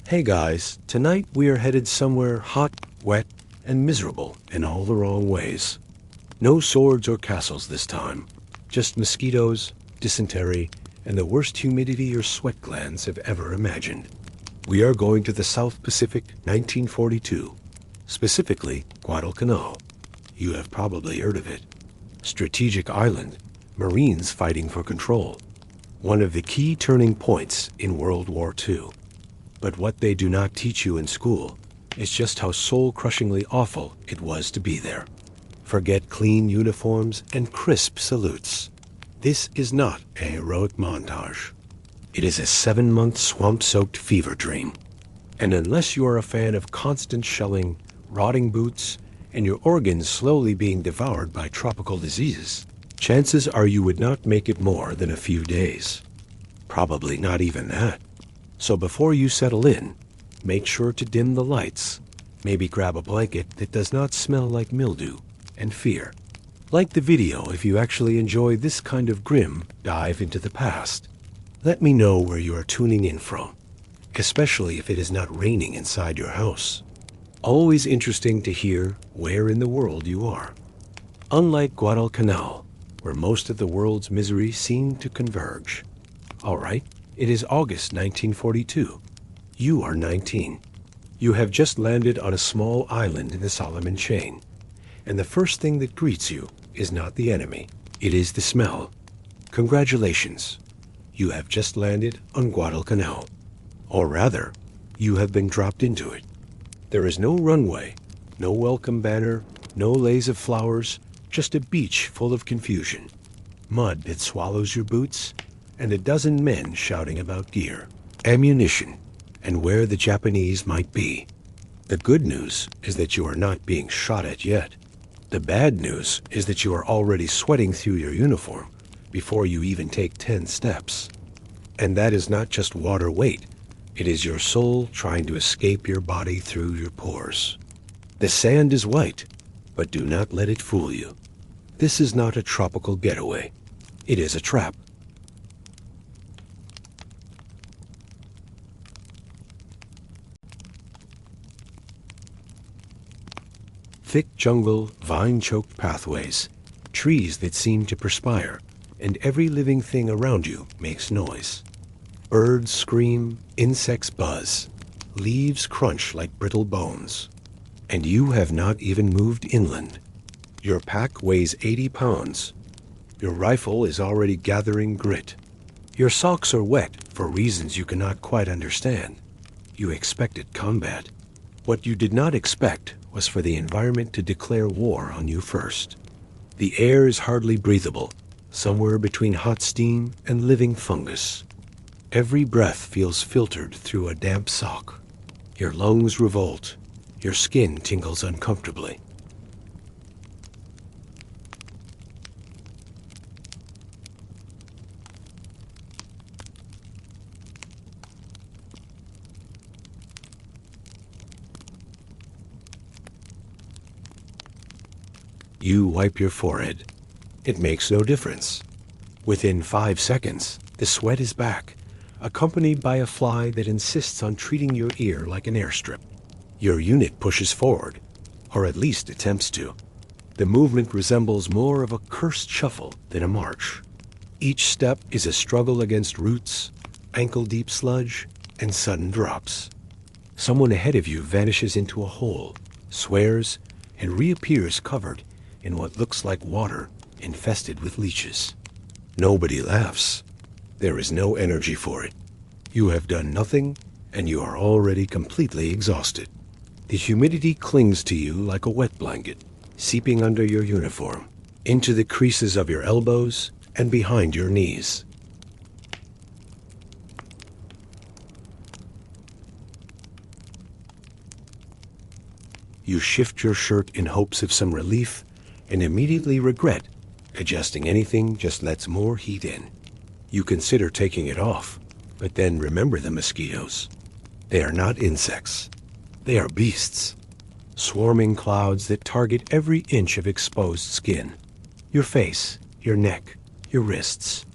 Hey guys, tonight we are headed somewhere hot, wet, and miserable in all the wrong ways. No swords or castles this time, just mosquitoes, dysentery, and the worst humidity your sweat glands have ever imagined. We are going to the South Pacific 1942, specifically Guadalcanal. You have probably heard of it. Strategic island, Marines fighting for control. One of the key turning points in World War II. But what they do not teach you in school is just how soul-crushingly awful it was to be there. Forget clean uniforms and crisp salutes. This is not a heroic montage. It is a 7-month swamp-soaked fever dream. And unless you are a fan of constant shelling, rotting boots, and your organs slowly being devoured by tropical diseases, chances are you would not make it more than a few days. Probably not even that. So before you settle in, make sure to dim the lights. Maybe grab a blanket that does not smell like mildew and fear. Like the video if you actually enjoy this kind of grim dive into the past. Let me know where you are tuning in from, especially if it is not raining inside your house. Always interesting to hear where in the world you are. Unlike Guadalcanal, where most of the world's misery seemed to converge. All right. It is August 1942. You are 19. You have just landed on a small island in the Solomon Chain. And the first thing that greets you is not the enemy. It is the smell. Congratulations. You have just landed on Guadalcanal. Or rather, you have been dropped into it. There is no runway, no welcome banner, no lays of flowers, just a beach full of confusion. Mud that swallows your boots, and a dozen men shouting about gear, ammunition, and where the Japanese might be. The good news is that you are not being shot at yet. The bad news is that you are already sweating through your uniform before you even take 10 steps. And that is not just water weight. It is your soul trying to escape your body through your pores. The sand is white, but do not let it fool you. This is not a tropical getaway. It is a trap. Thick jungle, vine-choked pathways, trees that seem to perspire, and every living thing around you makes noise. Birds scream, insects buzz, leaves crunch like brittle bones. And you have not even moved inland. Your pack weighs 80 pounds. Your rifle is already gathering grit. Your socks are wet for reasons you cannot quite understand. You expected combat. What you did not expect was for the environment to declare war on you first. The air is hardly breathable, somewhere between hot steam and living fungus. Every breath feels filtered through a damp sock. Your lungs revolt. Your skin tingles uncomfortably. You wipe your forehead. It makes no difference. Within 5 seconds, the sweat is back, accompanied by a fly that insists on treating your ear like an airstrip. Your unit pushes forward, or at least attempts to. The movement resembles more of a cursed shuffle than a march. Each step is a struggle against roots, ankle-deep sludge, and sudden drops. Someone ahead of you vanishes into a hole, swears, and reappears covered in what looks like water infested with leeches. Nobody laughs. There is no energy for it. You have done nothing, and you are already completely exhausted. The humidity clings to you like a wet blanket, seeping under your uniform, into the creases of your elbows and behind your knees. You shift your shirt in hopes of some relief and immediately regret adjusting anything just lets more heat in. You consider taking it off, but then remember the mosquitoes. They are not insects. They are beasts. Swarming clouds that target every inch of exposed skin. Your face, your neck, your wrists.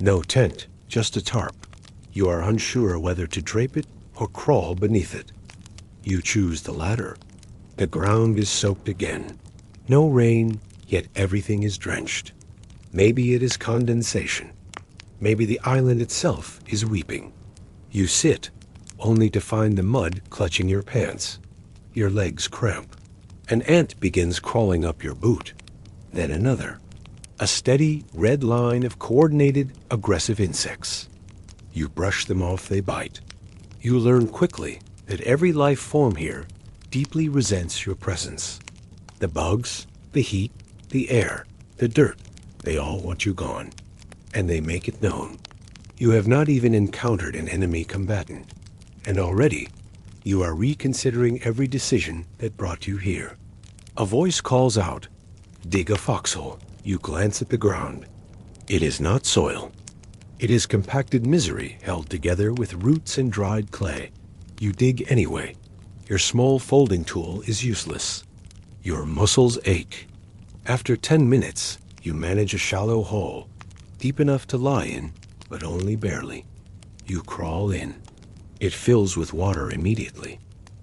No tent, just a tarp. You are unsure whether to drape it or crawl beneath it. You choose the latter. The ground is soaked again. No rain, yet everything is drenched. Maybe it is condensation. Maybe the island itself is weeping. You sit, only to find the mud clutching your pants. Your legs cramp. An ant begins crawling up your boot. Then another. A steady red line of coordinated, aggressive insects. You brush them off, they bite. You learn quickly that every life form here deeply resents your presence. The bugs, the heat, the air, the dirt, they all want you gone. And they make it known. You have not even encountered an enemy combatant. And already, you are reconsidering every decision that brought you here. A voice calls out, "Dig a foxhole." You glance at the ground. It is not soil. It is compacted misery held together with roots and dried clay. You dig anyway. Your small folding tool is useless. Your muscles ache. After 10 minutes, you manage a shallow hole, deep enough to lie in, but only barely. You crawl in. It fills with water immediately.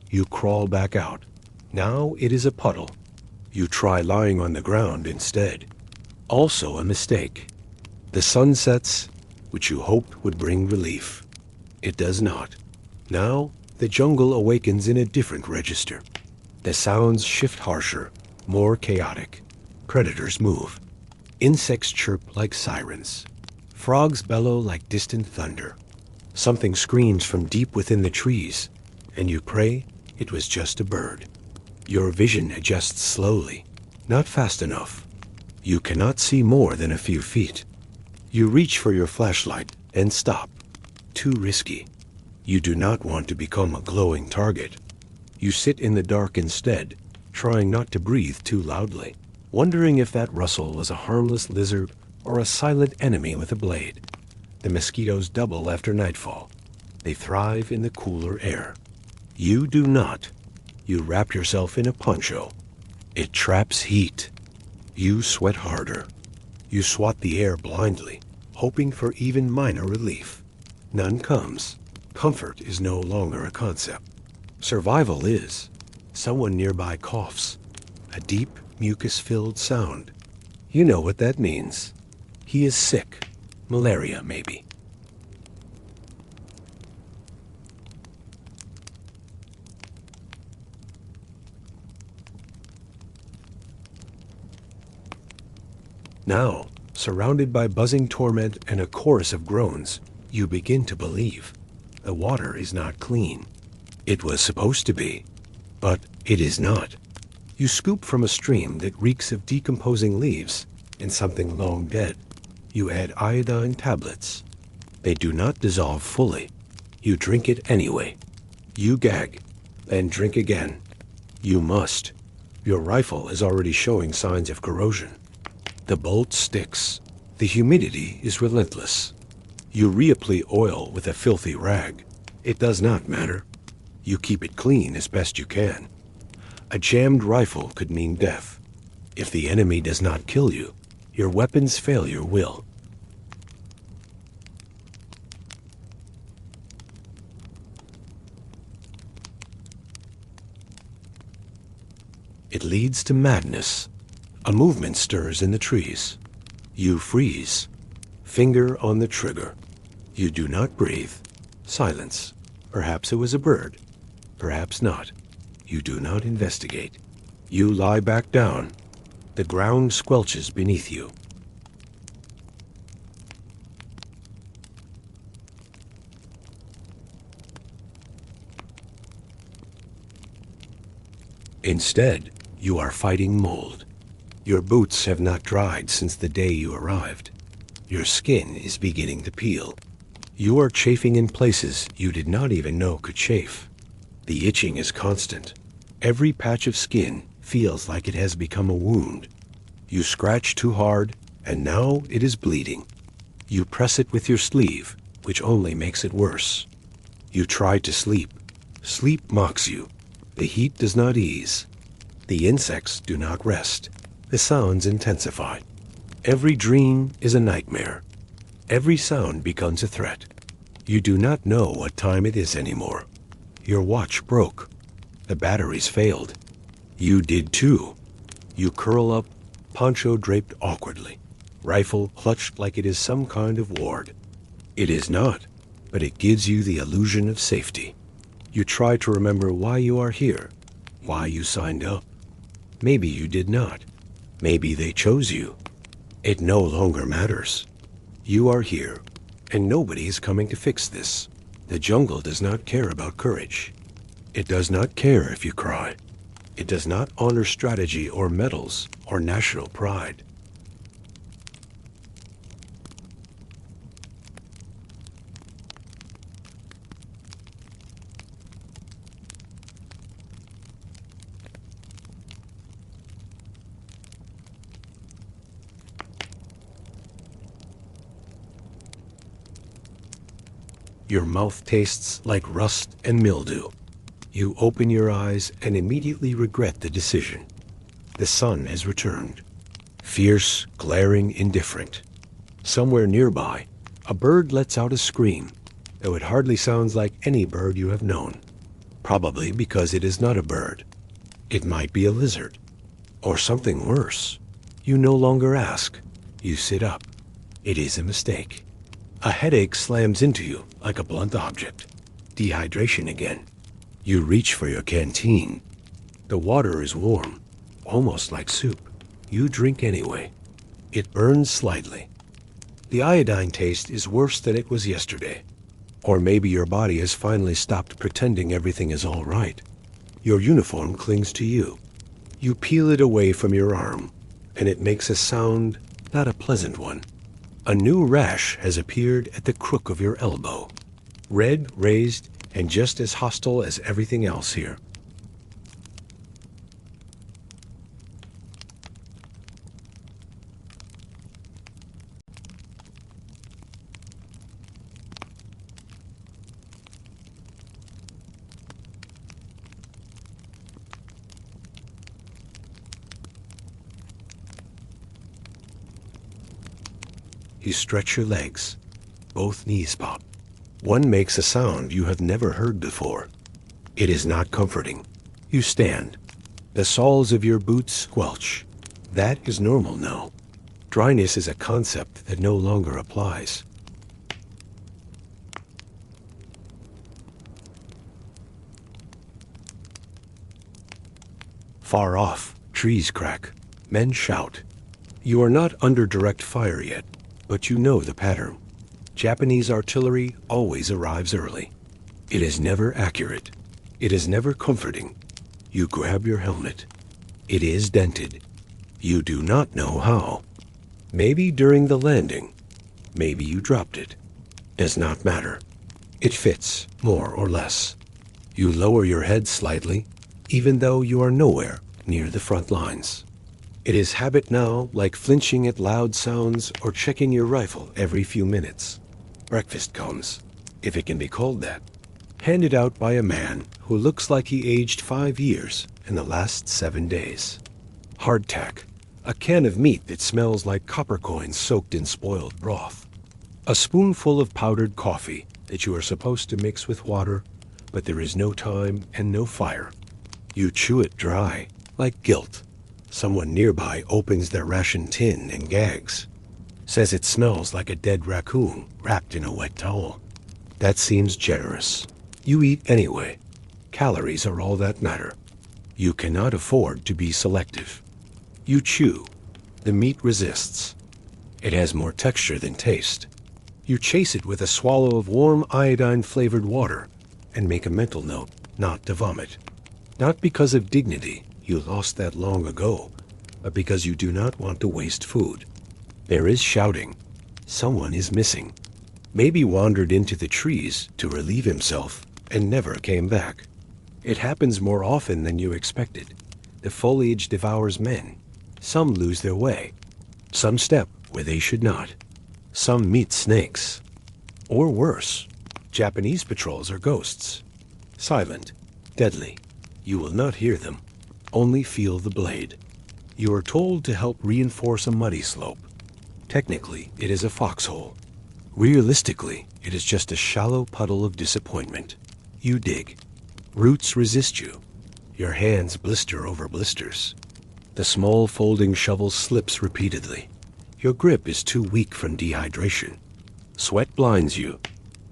You crawl back out. Now it is a puddle. You try lying on the ground instead. Also a mistake. The sun sets, which you hoped would bring relief. It does not. Now the jungle awakens in a different register. The sounds shift harsher, more chaotic. Predators move. Insects chirp like sirens. Frogs bellow like distant thunder. Something screams from deep within the trees, and you pray it was just a bird. Your vision adjusts slowly, not fast enough. You cannot see more than a few feet. You reach for your flashlight and stop. Too risky. You do not want to become a glowing target. You sit in the dark instead, trying not to breathe too loudly, wondering if that rustle was a harmless lizard or a silent enemy with a blade. The mosquitoes double after nightfall. They thrive in the cooler air. You do not. You wrap yourself in a poncho. It traps heat. You sweat harder. You swat the air blindly, hoping for even minor relief. None comes. Comfort is no longer a concept. Survival is. Someone nearby coughs. A deep, mucus-filled sound. You know what that means. He is sick. Malaria, maybe. Now, surrounded by buzzing torment and a chorus of groans, you begin to believe. The water is not clean. It was supposed to be, but it is not. You scoop from a stream that reeks of decomposing leaves and something long dead. You add iodine tablets. They do not dissolve fully. You drink it anyway. You gag, then drink again. You must. Your rifle is already showing signs of corrosion. The bolt sticks. The humidity is relentless. You reapply oil with a filthy rag. It does not matter. You keep it clean as best you can. A jammed rifle could mean death. If the enemy does not kill you, your weapon's failure will. It leads to madness. A movement stirs in the trees. You freeze. Finger on the trigger. You do not breathe. Silence. Perhaps it was a bird. Perhaps not. You do not investigate. You lie back down. The ground squelches beneath you. Instead, you are fighting mold. Your boots have not dried since the day you arrived. Your skin is beginning to peel. You are chafing in places you did not even know could chafe. The itching is constant. Every patch of skin feels like it has become a wound. You scratch too hard, and now it is bleeding. You press it with your sleeve, which only makes it worse. You try to sleep. Sleep mocks you. The heat does not ease. The insects do not rest. The sounds intensify. Every dream is a nightmare. Every sound becomes a threat. You do not know what time it is anymore. Your watch broke. The batteries failed. You did too. You curl up, poncho draped awkwardly, rifle clutched like it is some kind of ward. It is not, but it gives you the illusion of safety. You try to remember why you are here, why you signed up. Maybe you did not. Maybe they chose you. It no longer matters. You are here, and nobody is coming to fix this. The jungle does not care about courage. It does not care if you cry. It does not honor strategy or medals or national pride. Your mouth tastes like rust and mildew. You open your eyes and immediately regret the decision. The sun has returned. Fierce, glaring, indifferent. Somewhere nearby, a bird lets out a scream, though it hardly sounds like any bird you have known. Probably because it is not a bird. It might be a lizard. Or something worse. You no longer ask. You sit up. It is a mistake. A headache slams into you like a blunt object. Dehydration again. You reach for your canteen. The water is warm, almost like soup. You drink anyway. It burns slightly. The iodine taste is worse than it was yesterday. Or maybe your body has finally stopped pretending everything is all right. Your uniform clings to you. You peel it away from your arm, and it makes a sound, not a pleasant one. A new rash has appeared at the crook of your elbow. Red, raised, and just as hostile as everything else here. You stretch your legs. Both knees pop. One makes a sound you have never heard before. It is not comforting. You stand. The soles of your boots squelch. That is normal now. Dryness is a concept that no longer applies. Far off, trees crack. Men shout. You are not under direct fire yet, but you know the pattern. Japanese artillery always arrives early. It is never accurate. It is never comforting. You grab your helmet. It is dented. You do not know how. Maybe during the landing. Maybe you dropped it. Does not matter. It fits, more or less. You lower your head slightly, even though you are nowhere near the front lines. It is habit now, like flinching at loud sounds or checking your rifle every few minutes. Breakfast comes, if it can be called that, handed out by a man who looks like he aged 5 years in the last 7 days. Hardtack, a can of meat that smells like copper coins soaked in spoiled broth. A spoonful of powdered coffee that you are supposed to mix with water, but there is no time and no fire. You chew it dry, like guilt. Someone nearby opens their ration tin and gags. Says it smells like a dead raccoon wrapped in a wet towel. That seems generous. You eat anyway. Calories are all that matter. You cannot afford to be selective. You chew. The meat resists. It has more texture than taste. You chase it with a swallow of warm iodine-flavored water and make a mental note not to vomit. Not because of dignity, you lost that long ago, but because you do not want to waste food. There is shouting. Someone is missing. Maybe wandered into the trees to relieve himself and never came back. It happens more often than you expected. The foliage devours men. Some lose their way. Some step where they should not. Some meet snakes. Or worse, Japanese patrols are ghosts. Silent, deadly. You will not hear them. Only feel the blade. You are told to help reinforce a muddy slope. Technically, it is a foxhole. Realistically, it is just a shallow puddle of disappointment. You dig. Roots resist you. Your hands blister over blisters. The small folding shovel slips repeatedly. Your grip is too weak from dehydration. Sweat blinds you.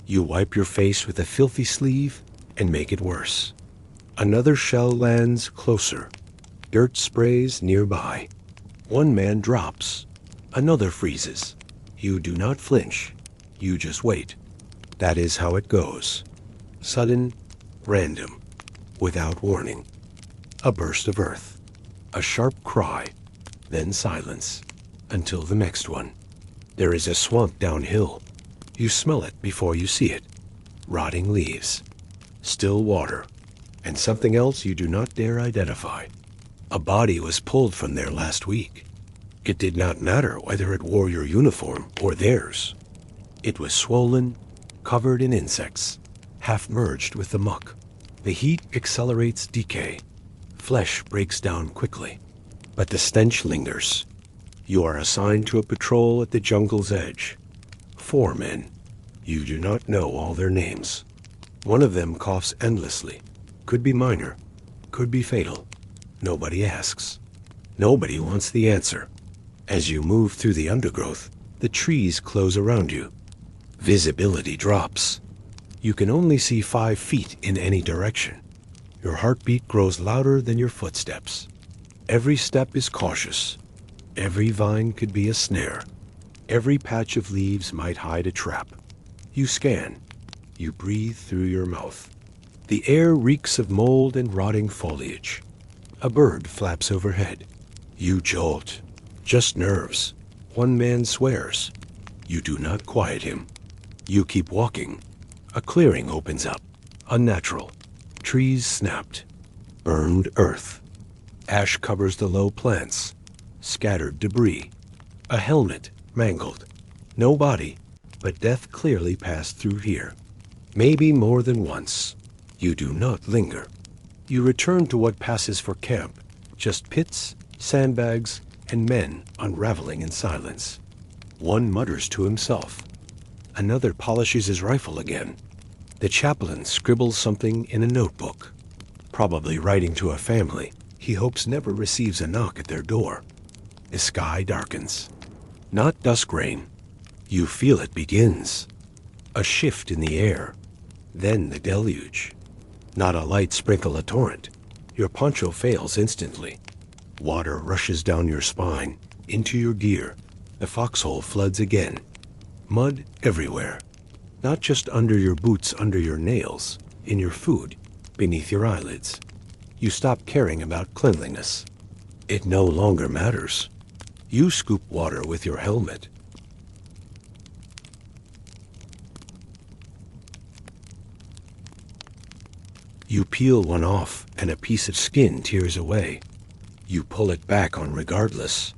You wipe your face with a filthy sleeve and make it worse. Another shell lands closer. Dirt sprays nearby. One man drops. Another freezes. You do not flinch. You just wait. That is how it goes. Sudden, random, without warning. A burst of earth. A sharp cry. Then silence. Until the next one. There is a swamp downhill. You smell it before you see it. Rotting leaves. Still water. And something else you do not dare identify. A body was pulled from there last week. It did not matter whether it wore your uniform or theirs. It was swollen, covered in insects, half merged with the muck. The heat accelerates decay. Flesh breaks down quickly. But the stench lingers. You are assigned to a patrol at the jungle's edge. 4 men. You do not know all their names. One of them coughs endlessly. Could be minor. Could be fatal. Nobody asks. Nobody wants the answer. As you move through the undergrowth, the trees close around you. Visibility drops. You can only see 5 feet in any direction. Your heartbeat grows louder than your footsteps. Every step is cautious. Every vine could be a snare. Every patch of leaves might hide a trap. You scan. You breathe through your mouth. The air reeks of mold and rotting foliage. A bird flaps overhead. You jolt. Just nerves. One man swears. You do not quiet him. You keep walking. A clearing opens up. Unnatural. Trees snapped. Burned earth. Ash covers the low plants. Scattered debris. A helmet, mangled. No body, but death clearly passed through here. Maybe more than once. You do not linger. You return to what passes for camp. Just pits, sandbags, and men unraveling in silence. One mutters to himself. Another polishes his rifle again. The chaplain scribbles something in a notebook. Probably writing to a family he hopes never receives a knock at their door. The sky darkens. Not dusk rain. You feel it begins. A shift in the air. Then the deluge. Not a light sprinkle, a torrent. Your poncho fails instantly. Water rushes down your spine, into your gear. The foxhole floods again. Mud everywhere. Not just under your boots, under your nails, in your food, beneath your eyelids. You stop caring about cleanliness. It no longer matters. You scoop water with your helmet. You peel one off, and a piece of skin tears away. You pull it back on regardless.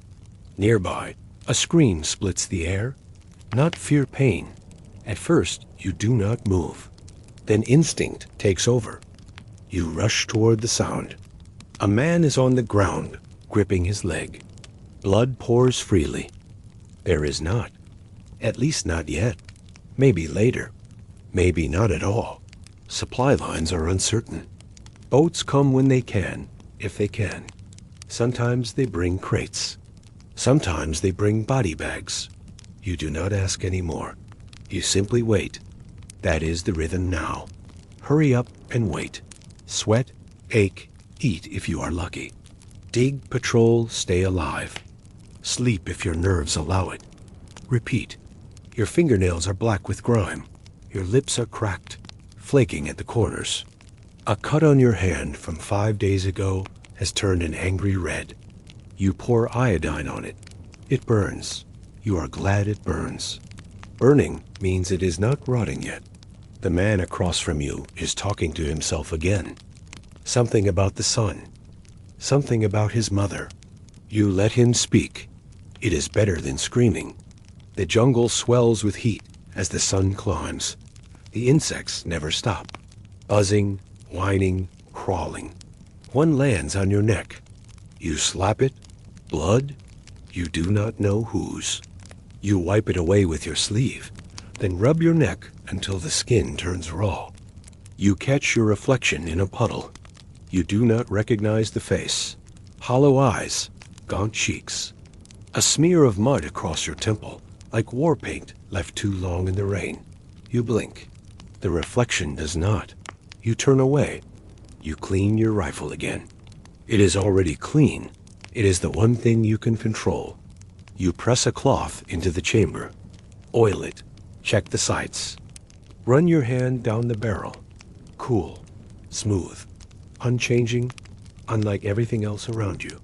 Nearby, a scream splits the air. Not fear pain. At first, you do not move. Then instinct takes over. You rush toward the sound. A man is on the ground, gripping his leg. Blood pours freely. There is not. At least not yet. Maybe later. Maybe not at all. Supply lines are uncertain. Boats come when they can, if they can. Sometimes they bring crates. Sometimes they bring body bags. You do not ask anymore. You simply wait. That is the rhythm now. Hurry up and wait. Sweat, ache, eat if you are lucky. Dig, patrol, stay alive. Sleep if your nerves allow it. Repeat. Your fingernails are black with grime. Your lips are cracked, flaking at the corners. A cut on your hand from 5 days ago has turned an angry red. You pour iodine on it. It burns. You are glad it burns. Burning means it is not rotting yet. The man across from you is talking to himself again. Something about the sun. Something about his mother. You let him speak. It is better than screaming. The jungle swells with heat as the sun climbs. The insects never stop. Buzzing, whining, crawling. One lands on your neck. You slap it. Blood? You do not know whose. You wipe it away with your sleeve. Then rub your neck until the skin turns raw. You catch your reflection in a puddle. You do not recognize the face. Hollow eyes, gaunt cheeks. A smear of mud across your temple, like war paint left too long in the rain. You blink. The reflection does not. You turn away. You clean your rifle again. It is already clean. It is the one thing you can control. You press a cloth into the chamber. Oil it. Check the sights. Run your hand down the barrel. Cool. Smooth. Unchanging. Unlike everything else around you.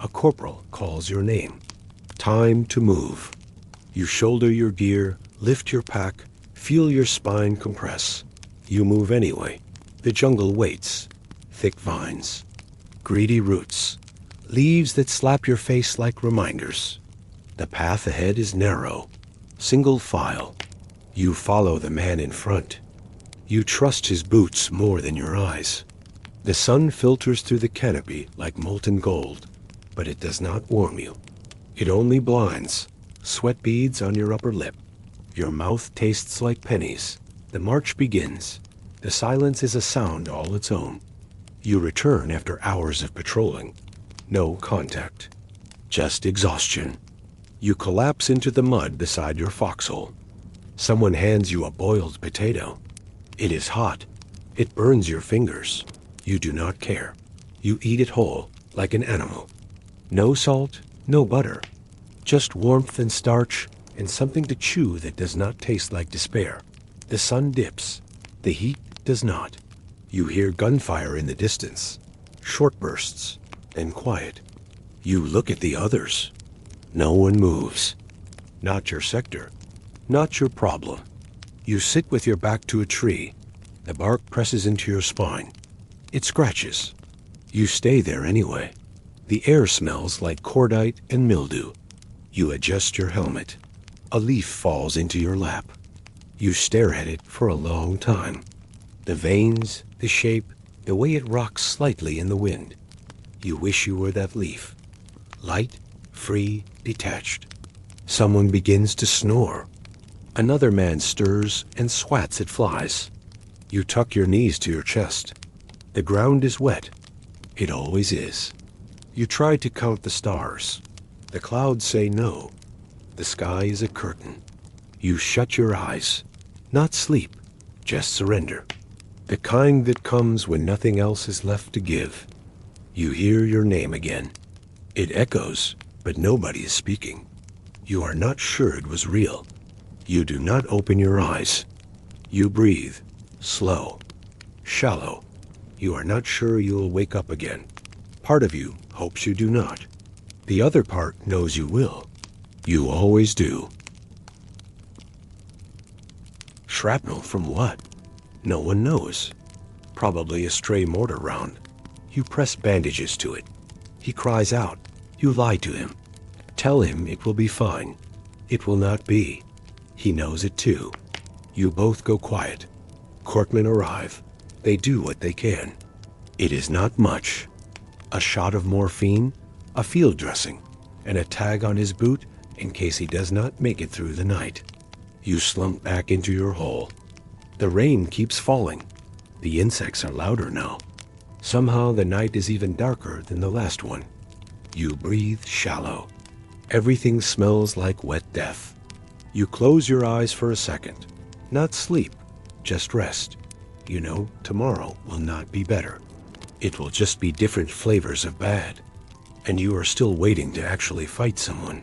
A corporal calls your name. Time to move. You shoulder your gear, lift your pack, feel your spine compress. You move anyway. The jungle waits. Thick vines. Greedy roots. Leaves that slap your face like reminders. The path ahead is narrow. Single file. You follow the man in front. You trust his boots more than your eyes. The sun filters through the canopy like molten gold, but it does not warm you. It only blinds. Sweat beads on your upper lip. Your mouth tastes like pennies. The march begins. The silence is a sound all its own. You return after hours of patrolling. No contact. Just exhaustion. You collapse into the mud beside your foxhole. Someone hands you a boiled potato. It is hot. It burns your fingers. You do not care. You eat it whole, like an animal. No salt, no butter. Just warmth and starch, and something to chew that does not taste like despair. The sun dips. The heat does not. You hear gunfire in the distance. Short bursts, then quiet. You look at the others. No one moves. Not your sector. Not your problem. You sit with your back to a tree. The bark presses into your spine. It scratches. You stay there anyway. The air smells like cordite and mildew. You adjust your helmet. A leaf falls into your lap. You stare at it for a long time. The veins, the shape, the way it rocks slightly in the wind. You wish you were that leaf. Light, free, detached. Someone begins to snore. Another man stirs and swats at flies. You tuck your knees to your chest. The ground is wet. It always is. You try to count the stars. The clouds say no. The sky is a curtain. You shut your eyes. Not sleep, just surrender. The kind that comes when nothing else is left to give. You hear your name again. It echoes, but nobody is speaking. You are not sure it was real. You do not open your eyes. You breathe, slow, shallow. You are not sure you will wake up again. Part of you hopes you do not. The other part knows you will. You always do. Shrapnel from what? No one knows. Probably a stray mortar round. You press bandages to it. He cries out. You lie to him. Tell him it will be fine. It will not be. He knows it too. You both go quiet. Courtmen arrive. They do what they can. It is not much. A shot of morphine, a field dressing, and a tag on his boot in case he does not make it through the night. You slump back into your hole. The rain keeps falling. The insects are louder now. Somehow the night is even darker than the last one. You breathe shallow. Everything smells like wet death. You close your eyes for a second. Not sleep, just rest. You know tomorrow will not be better. It will just be different flavors of bad. And you are still waiting to actually fight someone.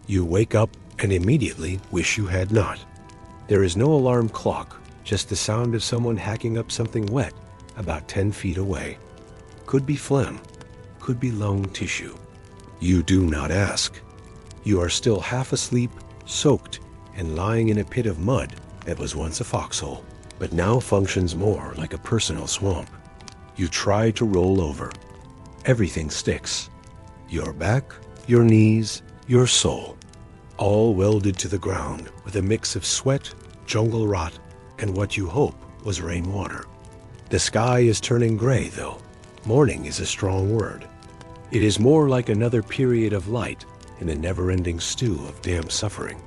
You wake up and immediately wish you had not. There is no alarm clock, just the sound of someone hacking up something wet about 10 feet away. Could be phlegm, could be lung tissue. You do not ask. You are still half asleep, soaked, and lying in a pit of mud that was once a foxhole, but now functions more like a personal swamp. You try to roll over. Everything sticks. Your back, your knees, your soul, all welded to the ground with a mix of sweat, jungle rot, and what you hope was rainwater. The sky is turning gray, though. Morning is a strong word. It is more like another period of light in a never-ending stew of damp suffering.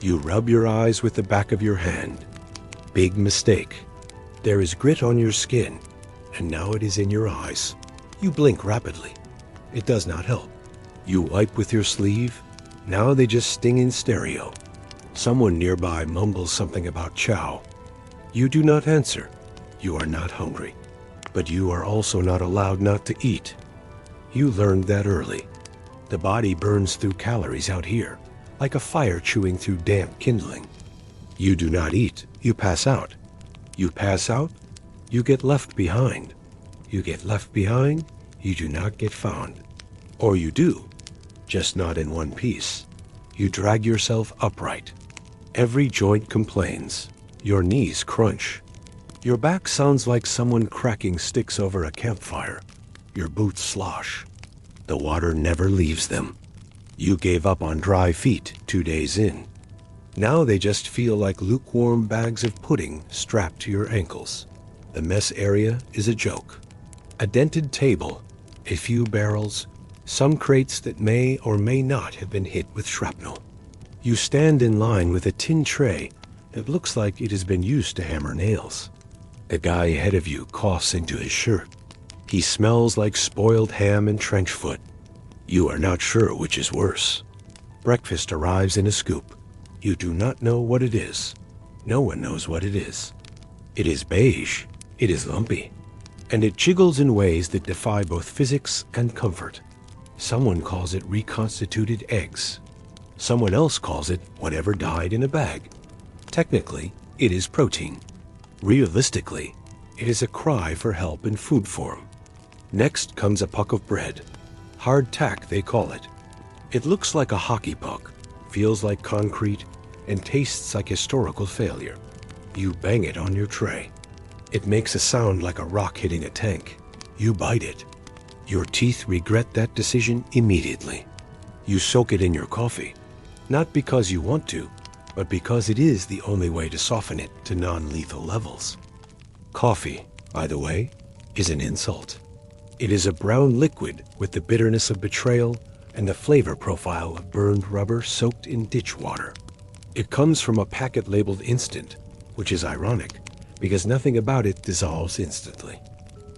You rub your eyes with the back of your hand. Big mistake. There is grit on your skin, and now it is in your eyes. You blink rapidly. It does not help. You wipe with your sleeve. Now they just sting in stereo. Someone nearby mumbles something about chow. You do not answer. You are not hungry. But you are also not allowed not to eat. You learned that early. The body burns through calories out here, like a fire chewing through damp kindling. You do not eat. You pass out. You pass out. You get left behind. You get left behind. You do not get found. Or you do, just not in one piece. You drag yourself upright. Every joint complains. Your knees crunch. Your back sounds like someone cracking sticks over a campfire. Your boots slosh. The water never leaves them. You gave up on dry feet 2 days in. Now they just feel like lukewarm bags of pudding strapped to your ankles. The mess area is a joke. A dented table, a few barrels, some crates that may or may not have been hit with shrapnel. You stand in line with a tin tray that looks like it has been used to hammer nails. The guy ahead of you coughs into his shirt. He smells like spoiled ham and trench foot. You are not sure which is worse. Breakfast arrives in a scoop. You do not know what it is. No one knows what it is. It is beige. It is lumpy. And it jiggles in ways that defy both physics and comfort. Someone calls it reconstituted eggs. Someone else calls it whatever died in a bag. Technically, it is protein. Realistically, it is a cry for help in food form. Next comes a puck of bread. Hardtack, they call it. It looks like a hockey puck, feels like concrete, and tastes like historical failure. You bang it on your tray. It makes a sound like a rock hitting a tank. You bite it. Your teeth regret that decision immediately. You soak it in your coffee, not because you want to, but because it is the only way to soften it to non-lethal levels. Coffee, by the way, is an insult. It is a brown liquid with the bitterness of betrayal and the flavor profile of burned rubber soaked in ditch water. It comes from a packet labeled instant, which is ironic because nothing about it dissolves instantly.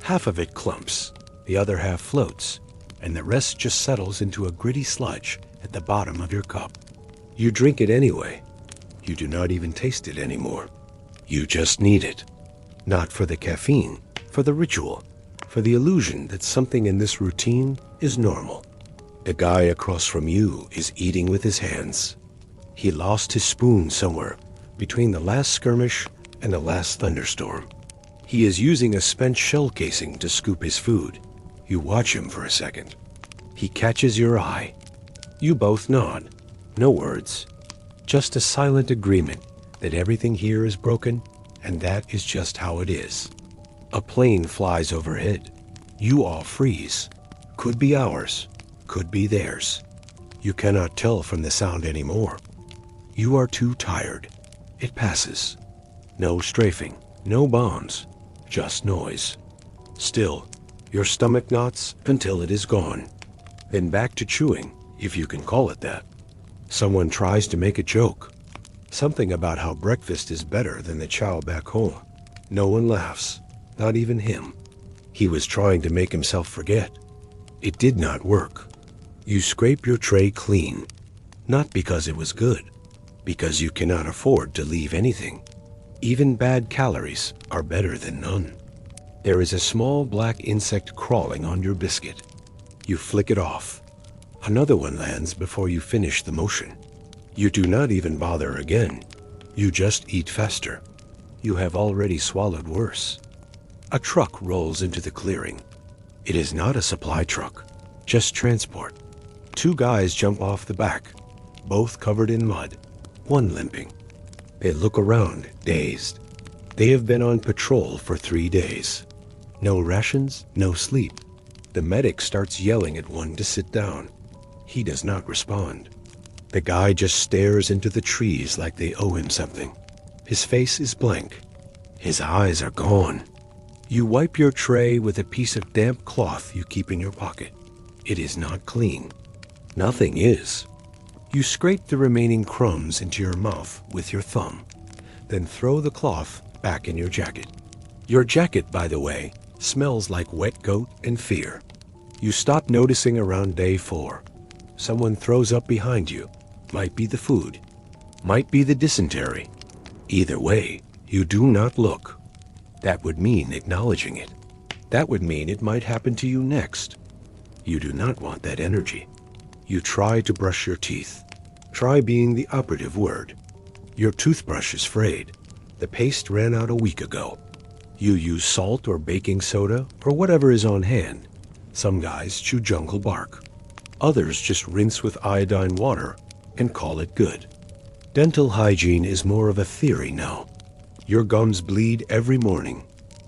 Half of it clumps, the other half floats, and the rest just settles into a gritty sludge at the bottom of your cup. You drink it anyway. You do not even taste it anymore. You just need it. Not for the caffeine, for the ritual, for the illusion that something in this routine is normal. The guy across from you is eating with his hands. He lost his spoon somewhere between the last skirmish and the last thunderstorm. He is using a spent shell casing to scoop his food. You watch him for a second. He catches your eye. You both nod. No words. Just a silent agreement that everything here is broken and that is just how it is. A plane flies overhead. You all freeze. Could be ours. Could be theirs. You cannot tell from the sound anymore. You are too tired. It passes. No strafing. No bombs. Just noise. Still, your stomach knots until it is gone. Then back to chewing, if you can call it that. Someone tries to make a joke. Something about how breakfast is better than the chow back home. No one laughs. Not even him. He was trying to make himself forget. It did not work. You scrape your tray clean. Not because it was good. Because you cannot afford to leave anything. Even bad calories are better than none. There is a small black insect crawling on your biscuit. You flick it off. Another one lands before you finish the motion. You do not even bother again. You just eat faster. You have already swallowed worse. A truck rolls into the clearing. It is not a supply truck, just transport. 2 guys jump off the back, both covered in mud, one limping. They look around, dazed. They have been on patrol for 3 days. No rations, no sleep. The medic starts yelling at one to sit down. He does not respond. The guy just stares into the trees like they owe him something. His face is blank. His eyes are gone. You wipe your tray with a piece of damp cloth you keep in your pocket. It is not clean. Nothing is. You scrape the remaining crumbs into your mouth with your thumb, then throw the cloth back in your jacket. Your jacket, by the way, smells like wet goat and fear. You stop noticing around day 4. Someone throws up behind you. Might be the food. Might be the dysentery. Either way, you do not look. That would mean acknowledging it. That would mean it might happen to you next. You do not want that energy. You try to brush your teeth. Try being the operative word. Your toothbrush is frayed. The paste ran out a week ago. You use salt or baking soda or whatever is on hand. Some guys chew jungle bark. Others just rinse with iodine water and call it good. Dental hygiene is more of a theory now. Your gums bleed every morning.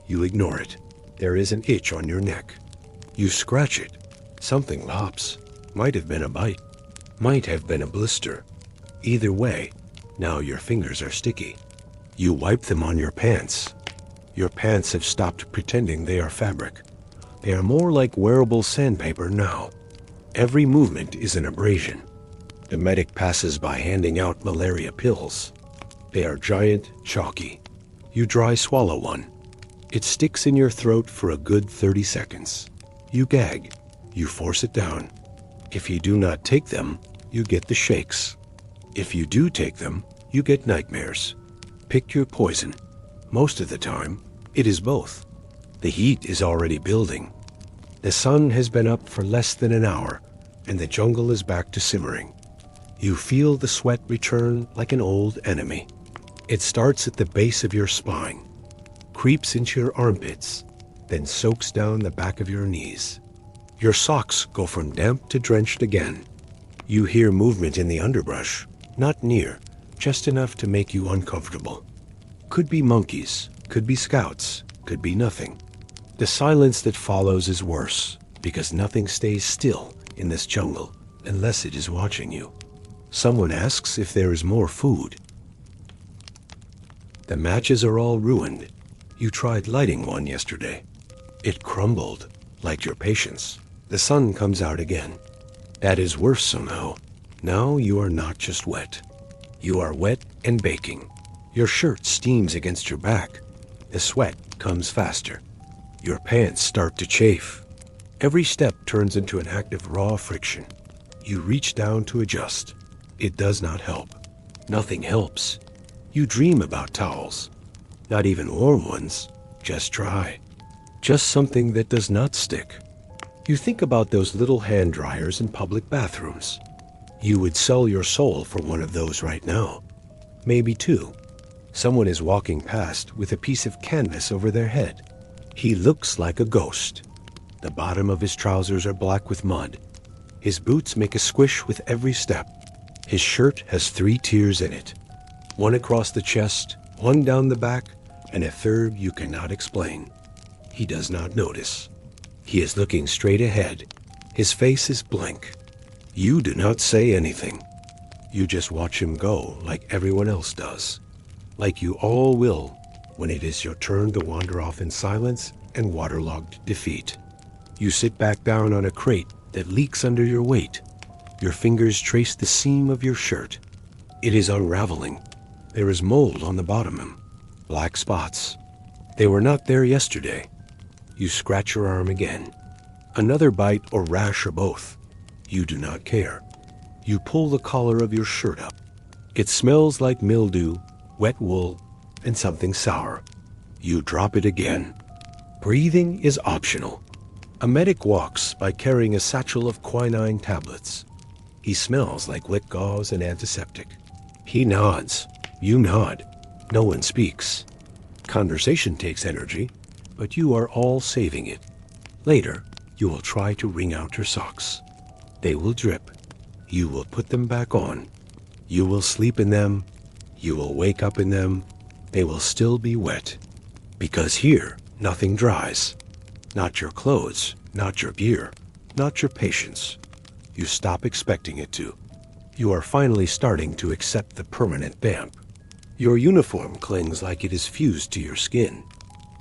You ignore it. There is an itch on your neck. You scratch it. Something lops. Might have been a bite. Might have been a blister. Either way, now your fingers are sticky. You wipe them on your pants. Your pants have stopped pretending they are fabric. They are more like wearable sandpaper now. Every movement is an abrasion. The medic passes by handing out malaria pills. They are giant, chalky. You dry swallow one. It sticks in your throat for a good 30 seconds. You gag. You force it down. If you do not take them, you get the shakes. If you do take them, you get nightmares. Pick your poison. Most of the time, it is both. The heat is already building. The sun has been up for less than an hour, and the jungle is back to simmering. You feel the sweat return like an old enemy. It starts at the base of your spine, creeps into your armpits, then soaks down the back of your knees. Your socks go from damp to drenched again. You hear movement in the underbrush, not near, just enough to make you uncomfortable. Could be monkeys, could be scouts, could be nothing. The silence that follows is worse, because nothing stays still in this jungle unless it is watching you. Someone asks if there is more food. The matches are all ruined. You tried lighting one yesterday. It crumbled, like your patience. The sun comes out again. That is worse somehow. Now you are not just wet. You are wet and baking. Your shirt steams against your back. The sweat comes faster. Your pants start to chafe. Every step turns into an act of raw friction. You reach down to adjust. It does not help. Nothing helps. You dream about towels. Not even warm ones, just dry. Just something that does not stick. You think about those little hand dryers in public bathrooms. You would sell your soul for one of those right now. Maybe two. Someone is walking past with a piece of canvas over their head. He looks like a ghost. The bottom of his trousers are black with mud. His boots make a squish with every step. His shirt has 3 tears in it. One across the chest, one down the back, and a third you cannot explain. He does not notice. He is looking straight ahead. His face is blank. You do not say anything. You just watch him go like everyone else does. Like you all will when it is your turn to wander off in silence and waterlogged defeat. You sit back down on a crate that leaks under your weight. Your fingers trace the seam of your shirt. It is unraveling. There is mold on the bottom, black spots. They were not there yesterday. You scratch your arm again. Another bite or rash or both. You do not care. You pull the collar of your shirt up. It smells like mildew, wet wool, and something sour. You drop it again. Breathing is optional. A medic walks by carrying a satchel of quinine tablets. He smells like wet gauze and antiseptic. He nods. You nod. No one speaks. Conversation takes energy, but you are all saving it. Later, you will try to wring out your socks. They will drip. You will put them back on. You will sleep in them. You will wake up in them. They will still be wet. Because here, nothing dries. Not your clothes, not your gear, not your patience. You stop expecting it to. You are finally starting to accept the permanent damp. Your uniform clings like it is fused to your skin.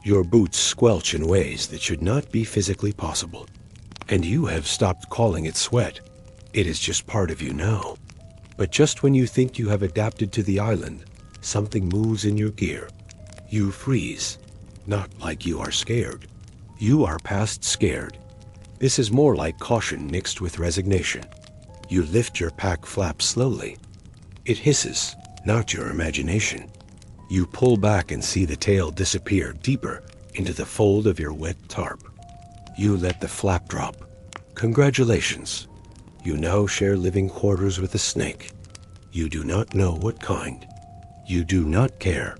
Your boots squelch in ways that should not be physically possible. And you have stopped calling it sweat. It is just part of you now. But just when you think you have adapted to the island, something moves in your gear. You freeze. Not like you are scared. You are past scared. This is more like caution mixed with resignation. You lift your pack flap slowly. It hisses, not your imagination. You pull back and see the tail disappear deeper into the fold of your wet tarp. You let the flap drop. Congratulations. You now share living quarters with a snake. You do not know what kind. You do not care.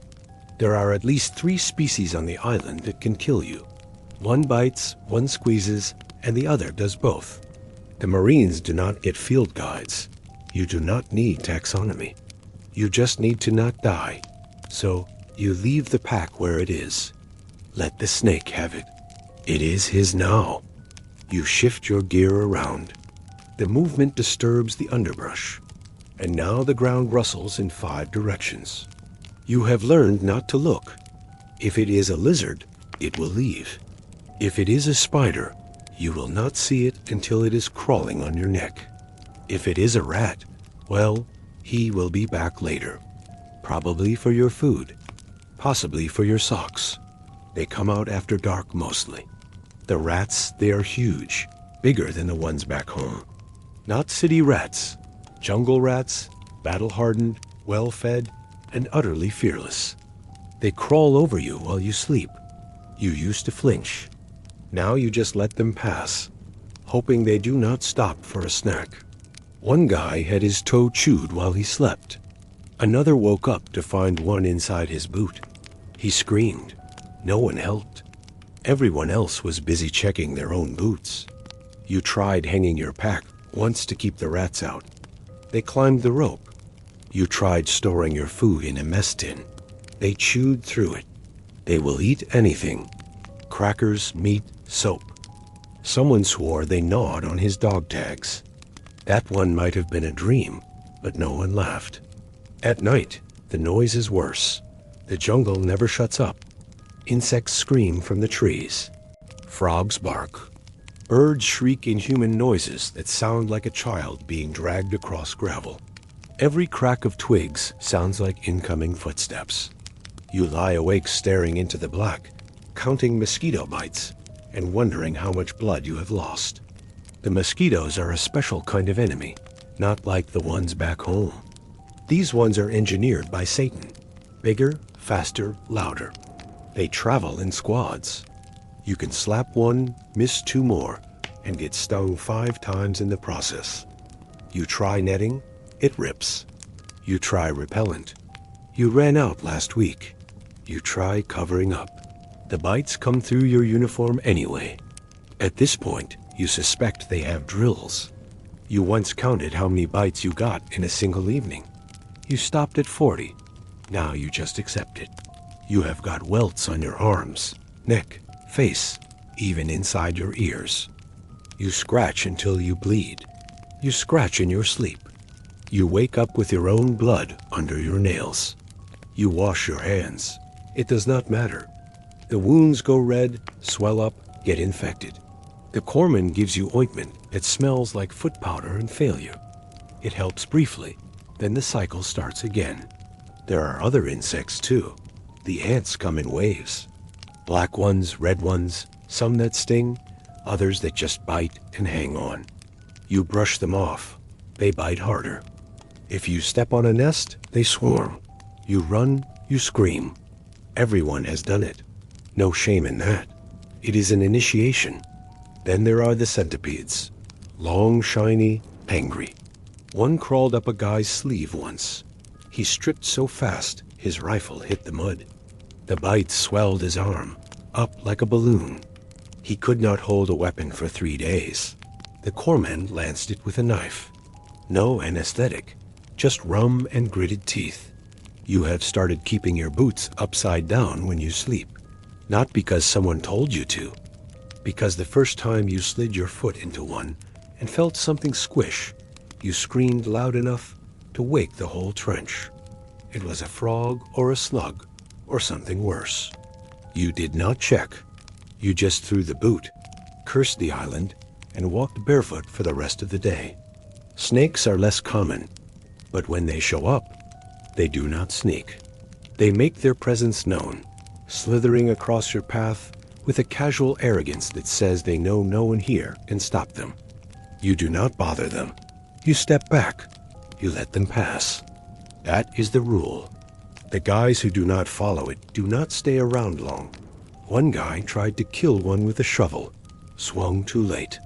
There are at least 3 species on the island that can kill you. One bites, one squeezes, and the other does both. The Marines do not get field guides. You do not need taxonomy. You just need to not die. So you leave the pack where it is. Let the snake have it. It is his now. You shift your gear around. The movement disturbs the underbrush. And now the ground rustles in 5 directions. You have learned not to look. If it is a lizard, it will leave. If it is a spider, you will not see it until it is crawling on your neck. If it is a rat, well, he will be back later. Probably for your food. Possibly for your socks. They come out after dark mostly. The rats, they are huge, bigger than the ones back home. Not city rats. Jungle rats, battle-hardened, well-fed, and utterly fearless. They crawl over you while you sleep. You used to flinch. Now you just let them pass, hoping they do not stop for a snack. One guy had his toe chewed while he slept. Another woke up to find one inside his boot. He screamed. No one helped. Everyone else was busy checking their own boots. You tried hanging your pack once to keep the rats out. They climbed the rope. You tried storing your food in a mess tin. They chewed through it. They will eat anything. Crackers, meat, soap. Someone swore they gnawed on his dog tags. That one might have been a dream, but no one laughed. At night, the noise is worse. The jungle never shuts up. Insects scream from the trees. Frogs bark. Birds shriek inhuman noises that sound like a child being dragged across gravel. Every crack of twigs sounds like incoming footsteps. You lie awake staring into the black, counting mosquito bites and wondering how much blood you have lost. The mosquitoes are a special kind of enemy, not like the ones back home. These ones are engineered by Satan. Bigger, faster, louder. They travel in squads. You can slap one, miss 2 more, and get stung 5 times in the process. You try netting, it rips. You try repellent. You ran out last week. You try covering up. The bites come through your uniform anyway. At this point, you suspect they have drills. You once counted how many bites you got in a single evening. You stopped at 40. Now you just accept it. You have got welts on your arms, neck, face, even inside your ears. You scratch until you bleed. You scratch in your sleep. You wake up with your own blood under your nails. You wash your hands. It does not matter. The wounds go red, swell up, get infected. The corpsman gives you ointment that smells like foot powder and failure. It helps briefly, then the cycle starts again. There are other insects too. The ants come in waves. Black ones, red ones, some that sting, others that just bite and hang on. You brush them off. They bite harder. If you step on a nest, they swarm. You run, you scream. Everyone has done it. No shame in that. It is an initiation. Then there are the centipedes. Long, shiny, angry. One crawled up a guy's sleeve once. He stripped so fast, his rifle hit the mud. The bite swelled his arm, up like a balloon. He could not hold a weapon for 3 days. The corpsman lanced it with a knife. No anesthetic, just rum and gritted teeth. You have started keeping your boots upside down when you sleep. Not because someone told you to, because the first time you slid your foot into one and felt something squish, you screamed loud enough to wake the whole trench. It was a frog or a slug or something worse. You did not check. You just threw the boot, cursed the island, and walked barefoot for the rest of the day. Snakes are less common. But when they show up, they do not sneak. They make their presence known, slithering across your path with a casual arrogance that says they know no one here can stop them. You do not bother them. You step back. You let them pass. That is the rule. The guys who do not follow it do not stay around long. One guy tried to kill one with a shovel, swung too late,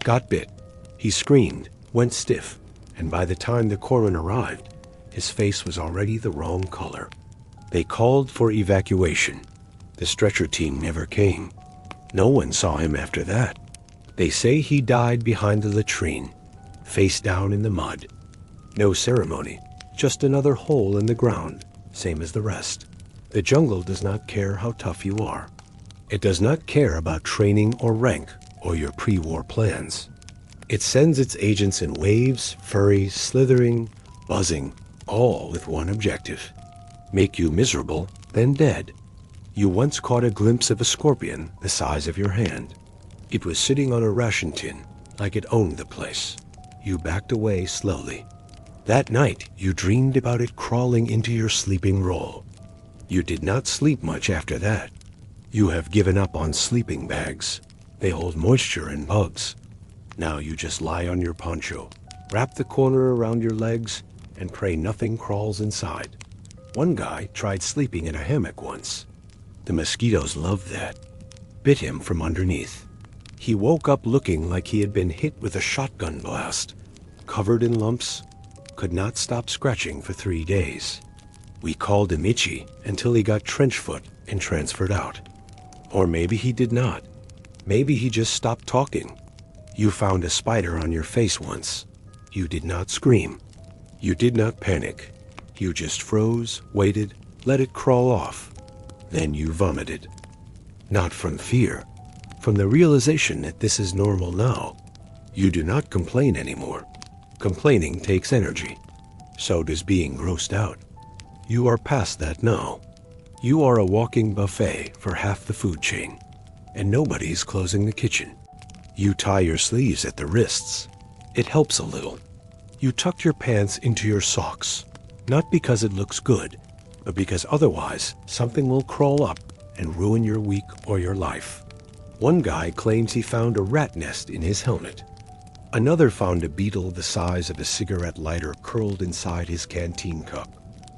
got bit. He screamed, went stiff, and by the time the coroner arrived, his face was already the wrong color. They called for evacuation. The stretcher team never came. No one saw him after that. They say he died behind the latrine, face down in the mud. No ceremony, just another hole in the ground, same as the rest. The jungle does not care how tough you are. It does not care about training or rank or your pre-war plans. It sends its agents in waves, furry, slithering, buzzing, all with one objective: make you miserable, then dead. You once caught a glimpse of a scorpion the size of your hand. It was sitting on a ration tin, like it owned the place. You backed away slowly. That night, you dreamed about it crawling into your sleeping roll. You did not sleep much after that. You have given up on sleeping bags. They hold moisture and bugs. Now you just lie on your poncho, wrap the corner around your legs, and pray nothing crawls inside. One guy tried sleeping in a hammock once. The mosquitoes loved that. Bit him from underneath. He woke up looking like he had been hit with a shotgun blast, covered in lumps, could not stop scratching for 3 days. We called him Itchy until he got trench foot and transferred out. Or maybe he did not. Maybe he just stopped talking. You found a spider on your face once. You did not scream. You did not panic. You just froze, waited, let it crawl off. Then you vomited. Not from fear, from the realization that this is normal now. You do not complain anymore. Complaining takes energy. So does being grossed out. You are past that now. You are a walking buffet for half the food chain, and nobody's closing the kitchen. You tie your sleeves at the wrists. It helps a little. You tuck your pants into your socks, not because it looks good, but because otherwise something will crawl up and ruin your week or your life. One guy claims he found a rat nest in his helmet. Another found a beetle the size of a cigarette lighter curled inside his canteen cup.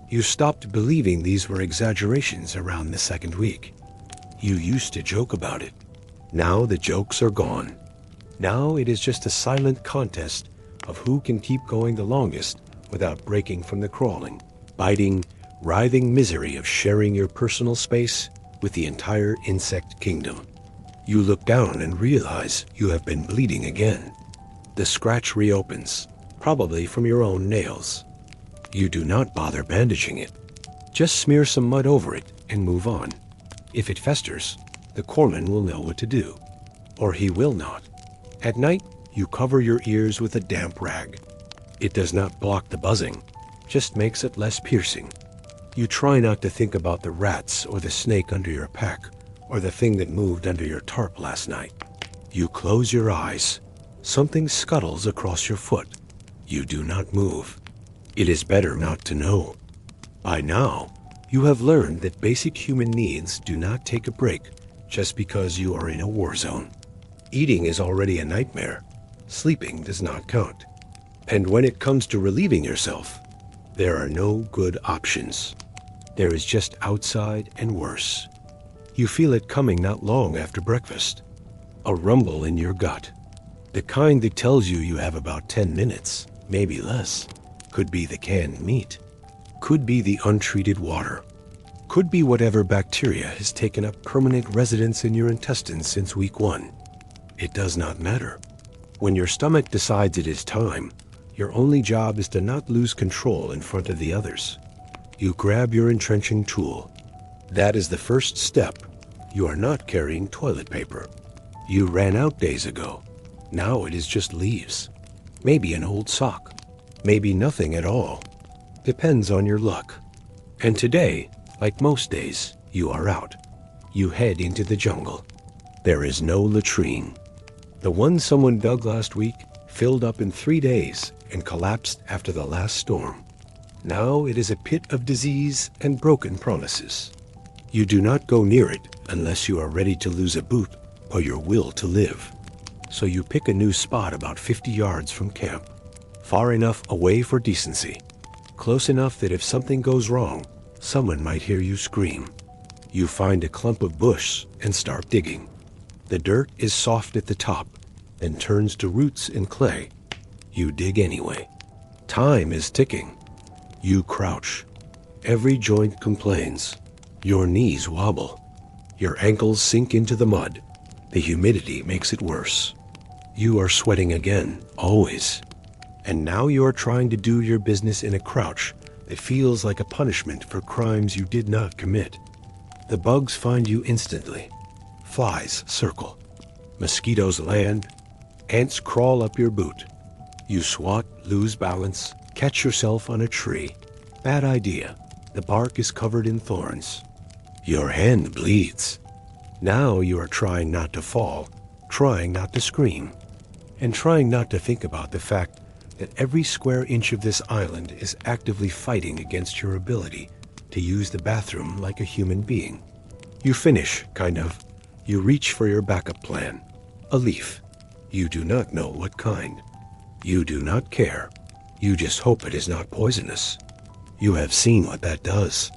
You stopped believing these were exaggerations around the second week. You used to joke about it. Now the jokes are gone. Now it is just a silent contest of who can keep going the longest without breaking from the crawling, biting, writhing misery of sharing your personal space with the entire insect kingdom. You look down and realize you have been bleeding again. The scratch reopens, probably from your own nails. You do not bother bandaging it. Just smear some mud over it and move on. If it festers, the corpsman will know what to do. Or he will not. At night, you cover your ears with a damp rag. It does not block the buzzing, just makes it less piercing. You try not to think about the rats or the snake under your pack, or the thing that moved under your tarp last night. You close your eyes. Something scuttles across your foot. You do not move. It is better not to know. By now, you have learned that basic human needs do not take a break just because you are in a war zone. Eating is already a nightmare. Sleeping does not count. And when it comes to relieving yourself, there are no good options. There is just outside and worse. You feel it coming not long after breakfast. A rumble in your gut. The kind that tells you have about 10 minutes, maybe less. Could be the canned meat. Could be the untreated water. Could be whatever bacteria has taken up permanent residence in your intestines since week 1. It does not matter. When your stomach decides it is time, your only job is to not lose control in front of the others. You grab your entrenching tool. That is the first step. You are not carrying toilet paper. You ran out days ago. Now it is just leaves. Maybe an old sock. Maybe nothing at all. Depends on your luck. And today, like most days, you are out. You head into the jungle. There is no latrine. The one someone dug last week filled up in 3 days and collapsed after the last storm. Now it is a pit of disease and broken promises. You do not go near it unless you are ready to lose a boot or your will to live. So you pick a new spot about 50 yards from camp, far enough away for decency, close enough that if something goes wrong, someone might hear you scream. You find a clump of bush and start digging. The dirt is soft at the top, then turns to roots and clay. You dig anyway. Time is ticking. You crouch. Every joint complains. Your knees wobble. Your ankles sink into the mud. The humidity makes it worse. You are sweating again, always. And now you are trying to do your business in a crouch that feels like a punishment for crimes you did not commit. The bugs find you instantly. Flies circle. Mosquitoes land. Ants crawl up your boot. You swat, lose balance, catch yourself on a tree. Bad idea. The bark is covered in thorns. Your hand bleeds. Now you are trying not to fall, trying not to scream, and trying not to think about the fact that every square inch of this island is actively fighting against your ability to use the bathroom like a human being. You finish, kind of. You reach for your backup plan. A leaf. You do not know what kind. You do not care. You just hope it is not poisonous. You have seen what that does.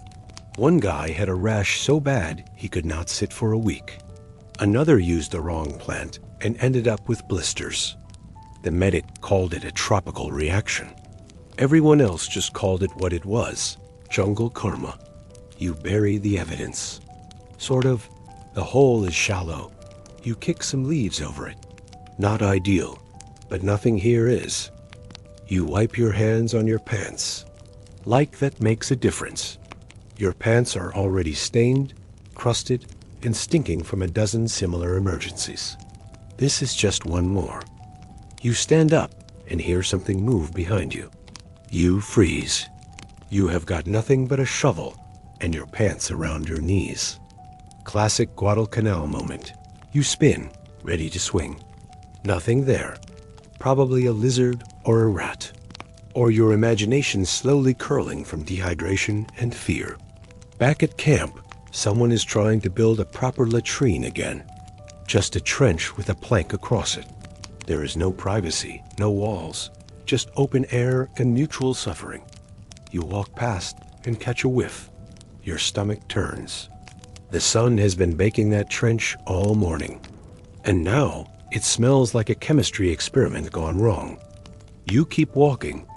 One guy had a rash so bad he could not sit for a week. Another used the wrong plant and ended up with blisters. The medic called it a tropical reaction. Everyone else just called it what it was, jungle karma. You bury the evidence. Sort of. The hole is shallow. You kick some leaves over it. Not ideal, but nothing here is. You wipe your hands on your pants. Like that makes a difference. Your pants are already stained, crusted, and stinking from a dozen similar emergencies. This is just one more. You stand up and hear something move behind you. You freeze. You have got nothing but a shovel and your pants around your knees. Classic Guadalcanal moment. You spin, ready to swing. Nothing there. Probably a lizard or a rat. Or your imagination slowly curling from dehydration and fear. Back at camp, someone is trying to build a proper latrine again. Just a trench with a plank across it. There is no privacy, no walls, just open air and mutual suffering. You walk past and catch a whiff. Your stomach turns. The sun has been baking that trench all morning. And now it smells like a chemistry experiment gone wrong. You keep walking.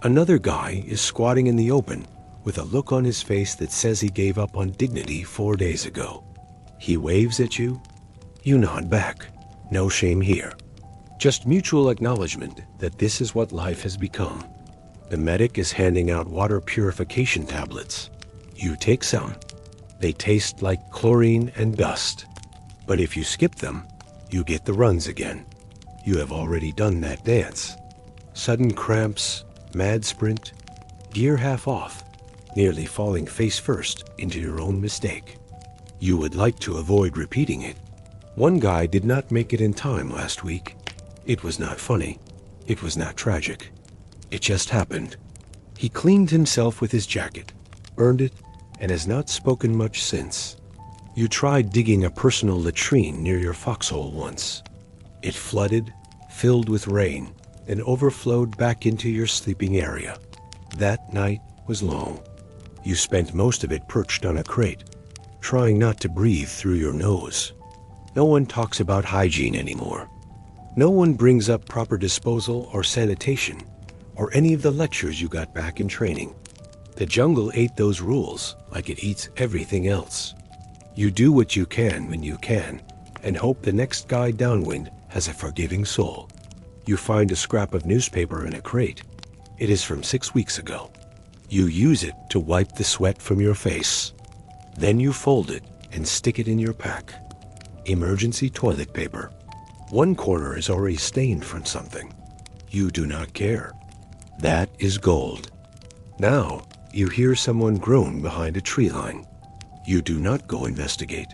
Another guy is squatting in the open with a look on his face that says he gave up on dignity 4 days ago. He waves at you. You nod back. No shame here. Just mutual acknowledgement that this is what life has become. The medic is handing out water purification tablets. You take some. They taste like chlorine and dust. But if you skip them, you get the runs again. You have already done that dance. Sudden cramps, mad sprint, gear half off, nearly falling face first into your own mistake. You would like to avoid repeating it. One guy did not make it in time last week. It was not funny. It was not tragic. It just happened. He cleaned himself with his jacket, burned it, and has not spoken much since. You tried digging a personal latrine near your foxhole once. It flooded, filled with rain, and overflowed back into your sleeping area. That night was long. You spent most of it perched on a crate, trying not to breathe through your nose. No one talks about hygiene anymore. No one brings up proper disposal or sanitation, or any of the lectures you got back in training. The jungle ate those rules like it eats everything else. You do what you can when you can, and hope the next guy downwind has a forgiving soul. You find a scrap of newspaper in a crate. It is from 6 weeks ago. You use it to wipe the sweat from your face. Then you fold it and stick it in your pack. Emergency toilet paper. One corner is already stained from something. You do not care. That is gold. Now, you hear someone groan behind a tree line. You do not go investigate.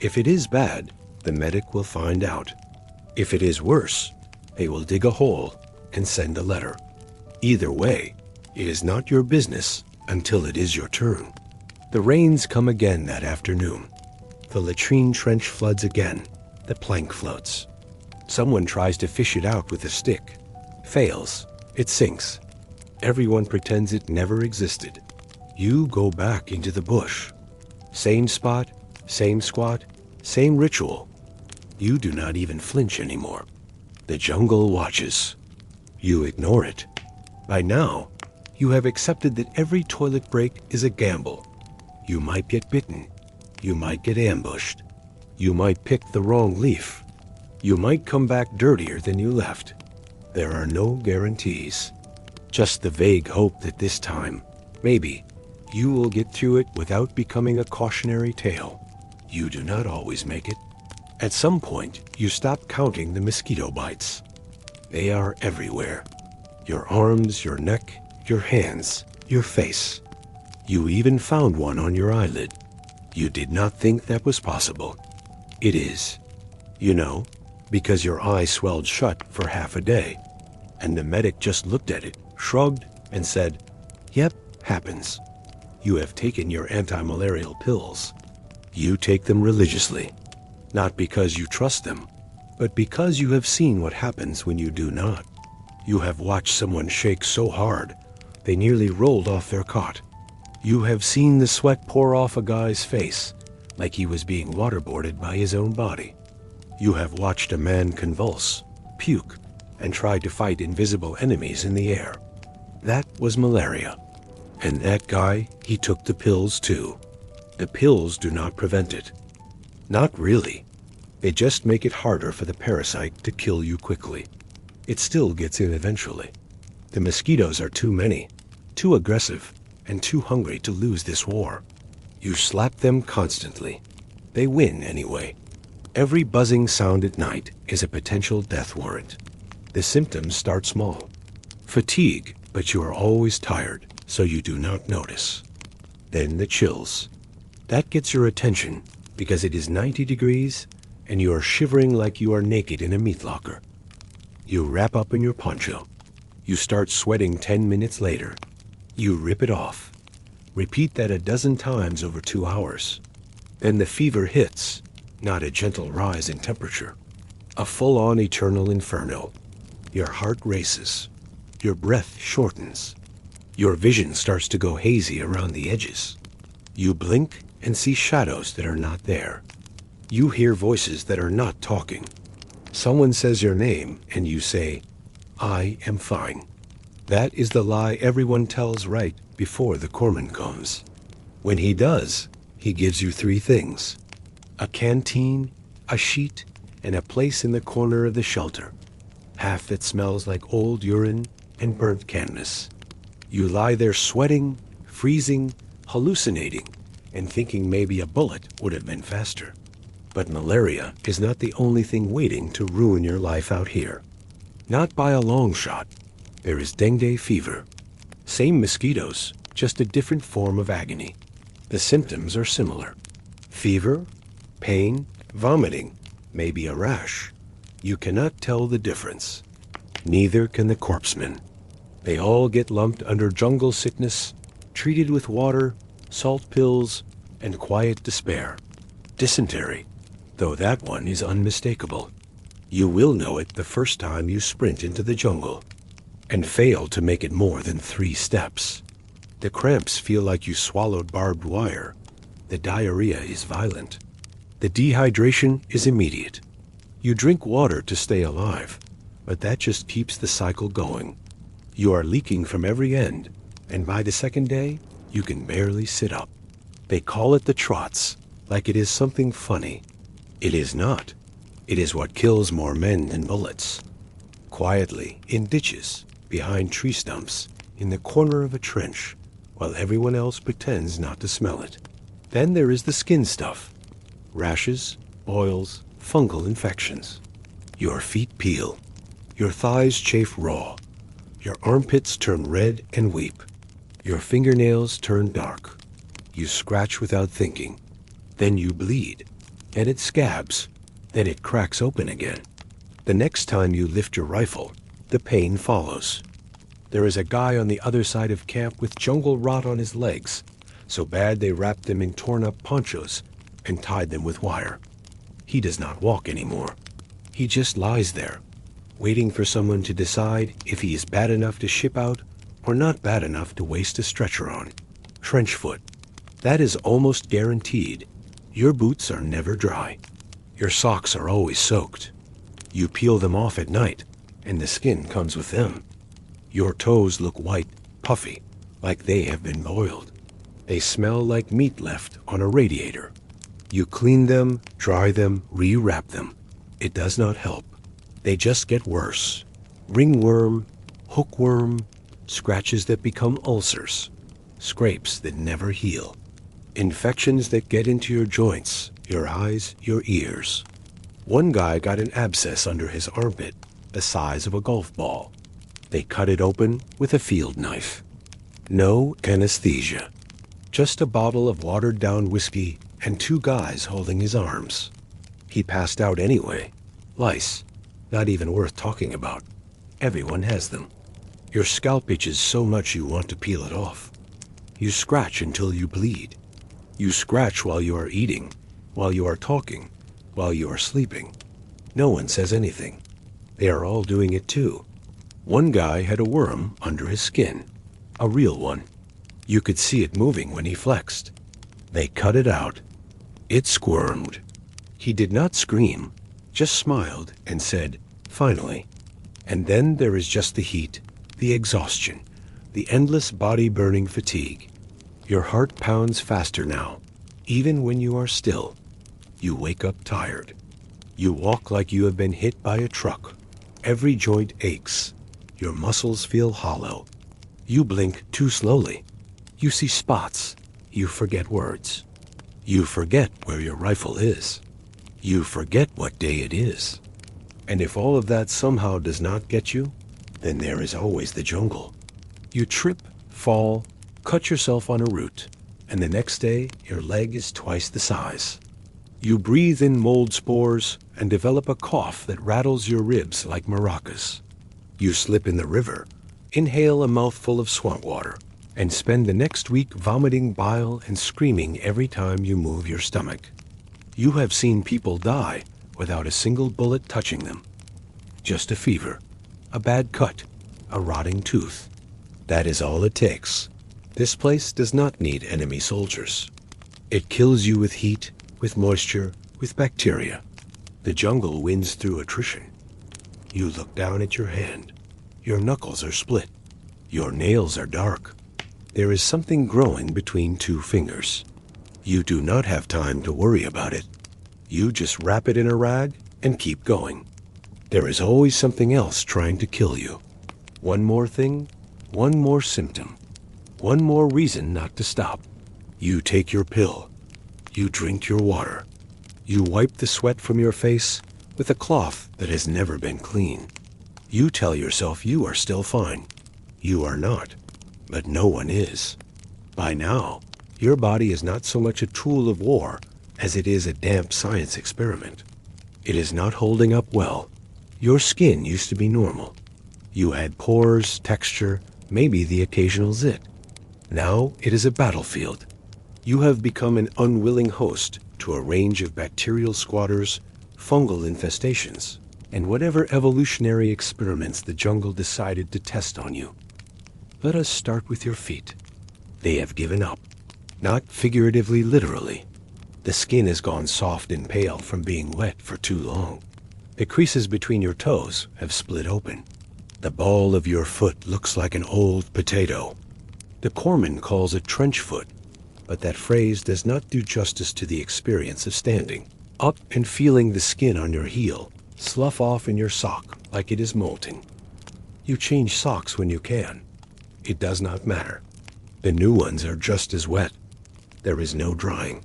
If it is bad, the medic will find out. If it is worse, they will dig a hole and send a letter. Either way, It is not your business until it is your turn. The rains come again that afternoon. The latrine trench floods again. The plank floats. Someone tries to fish it out with a stick. Fails. It sinks. Everyone pretends it never existed. You go back into the bush. Same spot, same squat, same ritual. You do not even flinch anymore. The jungle watches. You ignore it. By now, you have accepted that every toilet break is a gamble. You might get bitten. You might get ambushed. You might pick the wrong leaf. You might come back dirtier than you left. There are no guarantees. Just the vague hope that this time, maybe, you will get through it without becoming a cautionary tale. You do not always make it. At some point, you stop counting the mosquito bites. They are everywhere. Your arms, your neck, your hands, your face. You even found one on your eyelid. You did not think that was possible. It is. You know, because your eye swelled shut for half a day. And the medic just looked at it, shrugged, and said, "Yep, happens." You have taken your anti-malarial pills. You take them religiously. Not because you trust them, but because you have seen what happens when you do not. You have watched someone shake so hard, they nearly rolled off their cot. You have seen the sweat pour off a guy's face, like he was being waterboarded by his own body. You have watched a man convulse, puke, and try to fight invisible enemies in the air. That was malaria. And that guy, he took the pills too. The pills do not prevent it. Not really. They just make it harder for the parasite to kill you quickly. It still gets in eventually. The mosquitoes are too many, too aggressive, and too hungry to lose this war. You slap them constantly. They win anyway. Every buzzing sound at night is a potential death warrant. The symptoms start small. Fatigue, but you are always tired, so you do not notice. Then the chills. That gets your attention because it is 90 degrees and you are shivering like you are naked in a meat locker. You wrap up in your poncho. You start sweating 10 minutes later. You rip it off. Repeat that a dozen times over 2 hours. Then the fever hits, not a gentle rise in temperature. A full-on eternal inferno. Your heart races. Your breath shortens. Your vision starts to go hazy around the edges. You blink and see shadows that are not there. You hear voices that are not talking. Someone says your name and you say, "I am fine." That is the lie everyone tells right before the corpsman comes. When he does, he gives you 3 things: a canteen, a sheet, and a place in the corner of the shelter. Half that smells like old urine and burnt canvas. You lie there sweating, freezing, hallucinating, and thinking maybe a bullet would have been faster. But malaria is not the only thing waiting to ruin your life out here. Not by a long shot. There is dengue fever. Same mosquitoes, just a different form of agony. The symptoms are similar. Fever, pain, vomiting, maybe a rash. You cannot tell the difference. Neither can the corpsman. They all get lumped under jungle sickness, treated with water, salt pills, and quiet despair. Dysentery, though that one is unmistakable. You will know it the first time you sprint into the jungle and fail to make it more than 3 steps. The cramps feel like you swallowed barbed wire. The diarrhea is violent. The dehydration is immediate. You drink water to stay alive, but that just keeps the cycle going. You are leaking from every end, and by the second day, you can barely sit up. They call it the trots, like it is something funny. It is not. It is what kills more men than bullets. Quietly, in ditches, behind tree stumps, in the corner of a trench, while everyone else pretends not to smell it. Then there is the skin stuff. Rashes, boils, fungal infections. Your feet peel. Your thighs chafe raw. Your armpits turn red and weep. Your fingernails turn dark. You scratch without thinking. Then you bleed. And it scabs. Then it cracks open again. The next time you lift your rifle, the pain follows. There is a guy on the other side of camp with jungle rot on his legs, so bad they wrapped them in torn-up ponchos and tied them with wire. He does not walk anymore. He just lies there, waiting for someone to decide if he is bad enough to ship out or not bad enough to waste a stretcher on. Trench foot. That is almost guaranteed. Your boots are never dry. Your socks are always soaked. You peel them off at night, and the skin comes with them. Your toes look white, puffy, like they have been boiled. They smell like meat left on a radiator. You clean them, dry them, re-wrap them. It does not help. They just get worse. Ringworm, hookworm, scratches that become ulcers, scrapes that never heal, infections that get into your joints, your eyes, your ears. One guy got an abscess under his armpit, the size of a golf ball. They cut it open with a field knife. No anesthesia. Just a bottle of watered-down whiskey and two guys holding his arms. He passed out anyway. Lice. Not even worth talking about. Everyone has them. Your scalp itches so much you want to peel it off. You scratch until you bleed. You scratch while you are eating, while you are talking, while you are sleeping. No one says anything. They are all doing it too. One guy had a worm under his skin. A real one. You could see it moving when he flexed. They cut it out. It squirmed. He did not scream, just smiled and said, "Finally." And then there is just the heat, the exhaustion, the endless body-burning fatigue. Your heart pounds faster now, even when you are still. You wake up tired. You walk like you have been hit by a truck. Every joint aches. Your muscles feel hollow. You blink too slowly. You see spots. You forget words. You forget where your rifle is. You forget what day it is. And if all of that somehow does not get you, then there is always the jungle. You trip, fall, cut yourself on a root, and the next day your leg is twice the size. You breathe in mold spores and develop a cough that rattles your ribs like maracas. You slip in the river, inhale a mouthful of swamp water, and spend the next week vomiting bile and screaming every time you move your stomach. You have seen people die without a single bullet touching them. Just a fever, a bad cut, a rotting tooth. That is all it takes. This place does not need enemy soldiers. It kills you with heat, with moisture, with bacteria. The jungle wins through attrition. You look down at your hand. Your knuckles are split. Your nails are dark. There is something growing between two fingers. You do not have time to worry about it. You just wrap it in a rag and keep going. There is always something else trying to kill you. One more thing, one more symptom, one more reason not to stop. You take your pill. You drink your water. You wipe the sweat from your face with a cloth that has never been clean. You tell yourself you are still fine. You are not, but no one is. By now, your body is not so much a tool of war as it is a damp science experiment. It is not holding up well. Your skin used to be normal. You had pores, texture, maybe the occasional zit. Now it is a battlefield. You have become an unwilling host to a range of bacterial squatters, fungal infestations, and whatever evolutionary experiments the jungle decided to test on you. Let us start with your feet. They have given up. Not figuratively, literally. The skin has gone soft and pale from being wet for too long. The creases between your toes have split open. The ball of your foot looks like an old potato. The corpsman calls it trench foot, but that phrase does not do justice to the experience of standing up and feeling the skin on your heel slough off in your sock like it is molting. You change socks when you can. It does not matter. The new ones are just as wet. There is no drying.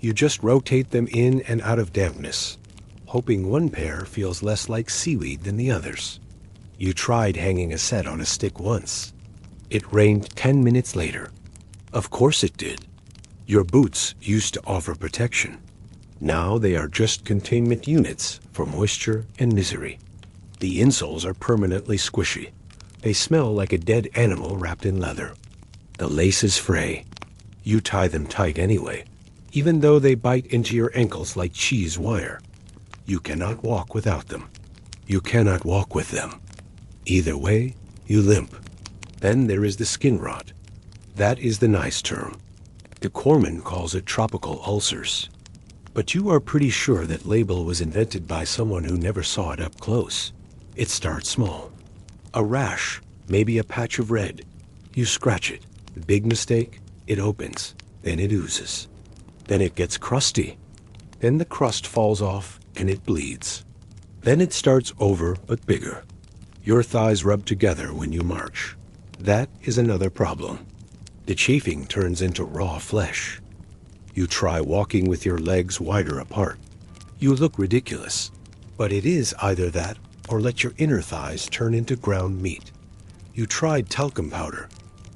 You just rotate them in and out of dampness, hoping one pair feels less like seaweed than the others. You tried hanging a set on a stick once. It rained 10 minutes later. Of course it did. Your boots used to offer protection. Now they are just containment units for moisture and misery. The insoles are permanently squishy. They smell like a dead animal wrapped in leather. The laces fray. You tie them tight anyway, even though they bite into your ankles like cheese wire. You cannot walk without them. You cannot walk with them. Either way, you limp. Then there is the skin rot. That is the nice term. De Corman calls it tropical ulcers. But you are pretty sure that label was invented by someone who never saw it up close. It starts small. A rash, maybe a patch of red. You scratch it. Big mistake, it opens. Then it oozes. Then it gets crusty. Then the crust falls off and it bleeds. Then it starts over but bigger. Your thighs rub together when you march. That is another problem. The chafing turns into raw flesh. You try walking with your legs wider apart. You look ridiculous, but it is either that or let your inner thighs turn into ground meat. You tried talcum powder.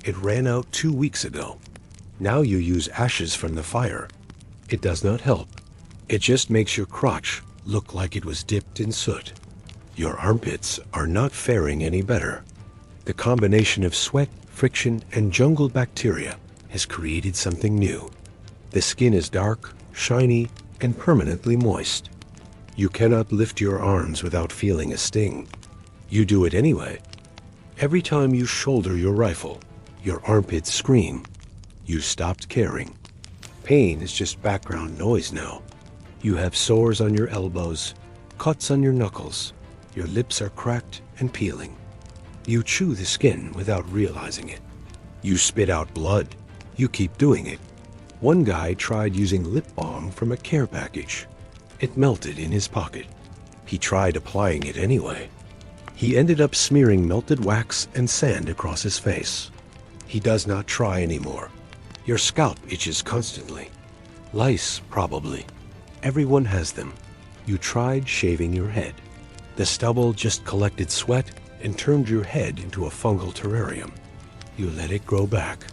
It ran out 2 weeks ago. Now you use ashes from the fire. It does not help. It just makes your crotch look like it was dipped in soot. Your armpits are not faring any better. The combination of sweat, friction, and jungle bacteria has created something new. The skin is dark, shiny, and permanently moist. You cannot lift your arms without feeling a sting. You do it anyway. Every time you shoulder your rifle, your armpits scream. You stopped caring. Pain is just background noise now. You have sores on your elbows, cuts on your knuckles. Your lips are cracked and peeling. You chew the skin without realizing it. You spit out blood. You keep doing it. One guy tried using lip balm from a care package. It melted in his pocket. He tried applying it anyway. He ended up smearing melted wax and sand across his face. He does not try anymore. Your scalp itches constantly. Lice, probably. Everyone has them. You tried shaving your head. The stubble just collected sweat and turned your head into a fungal terrarium. You let it grow back.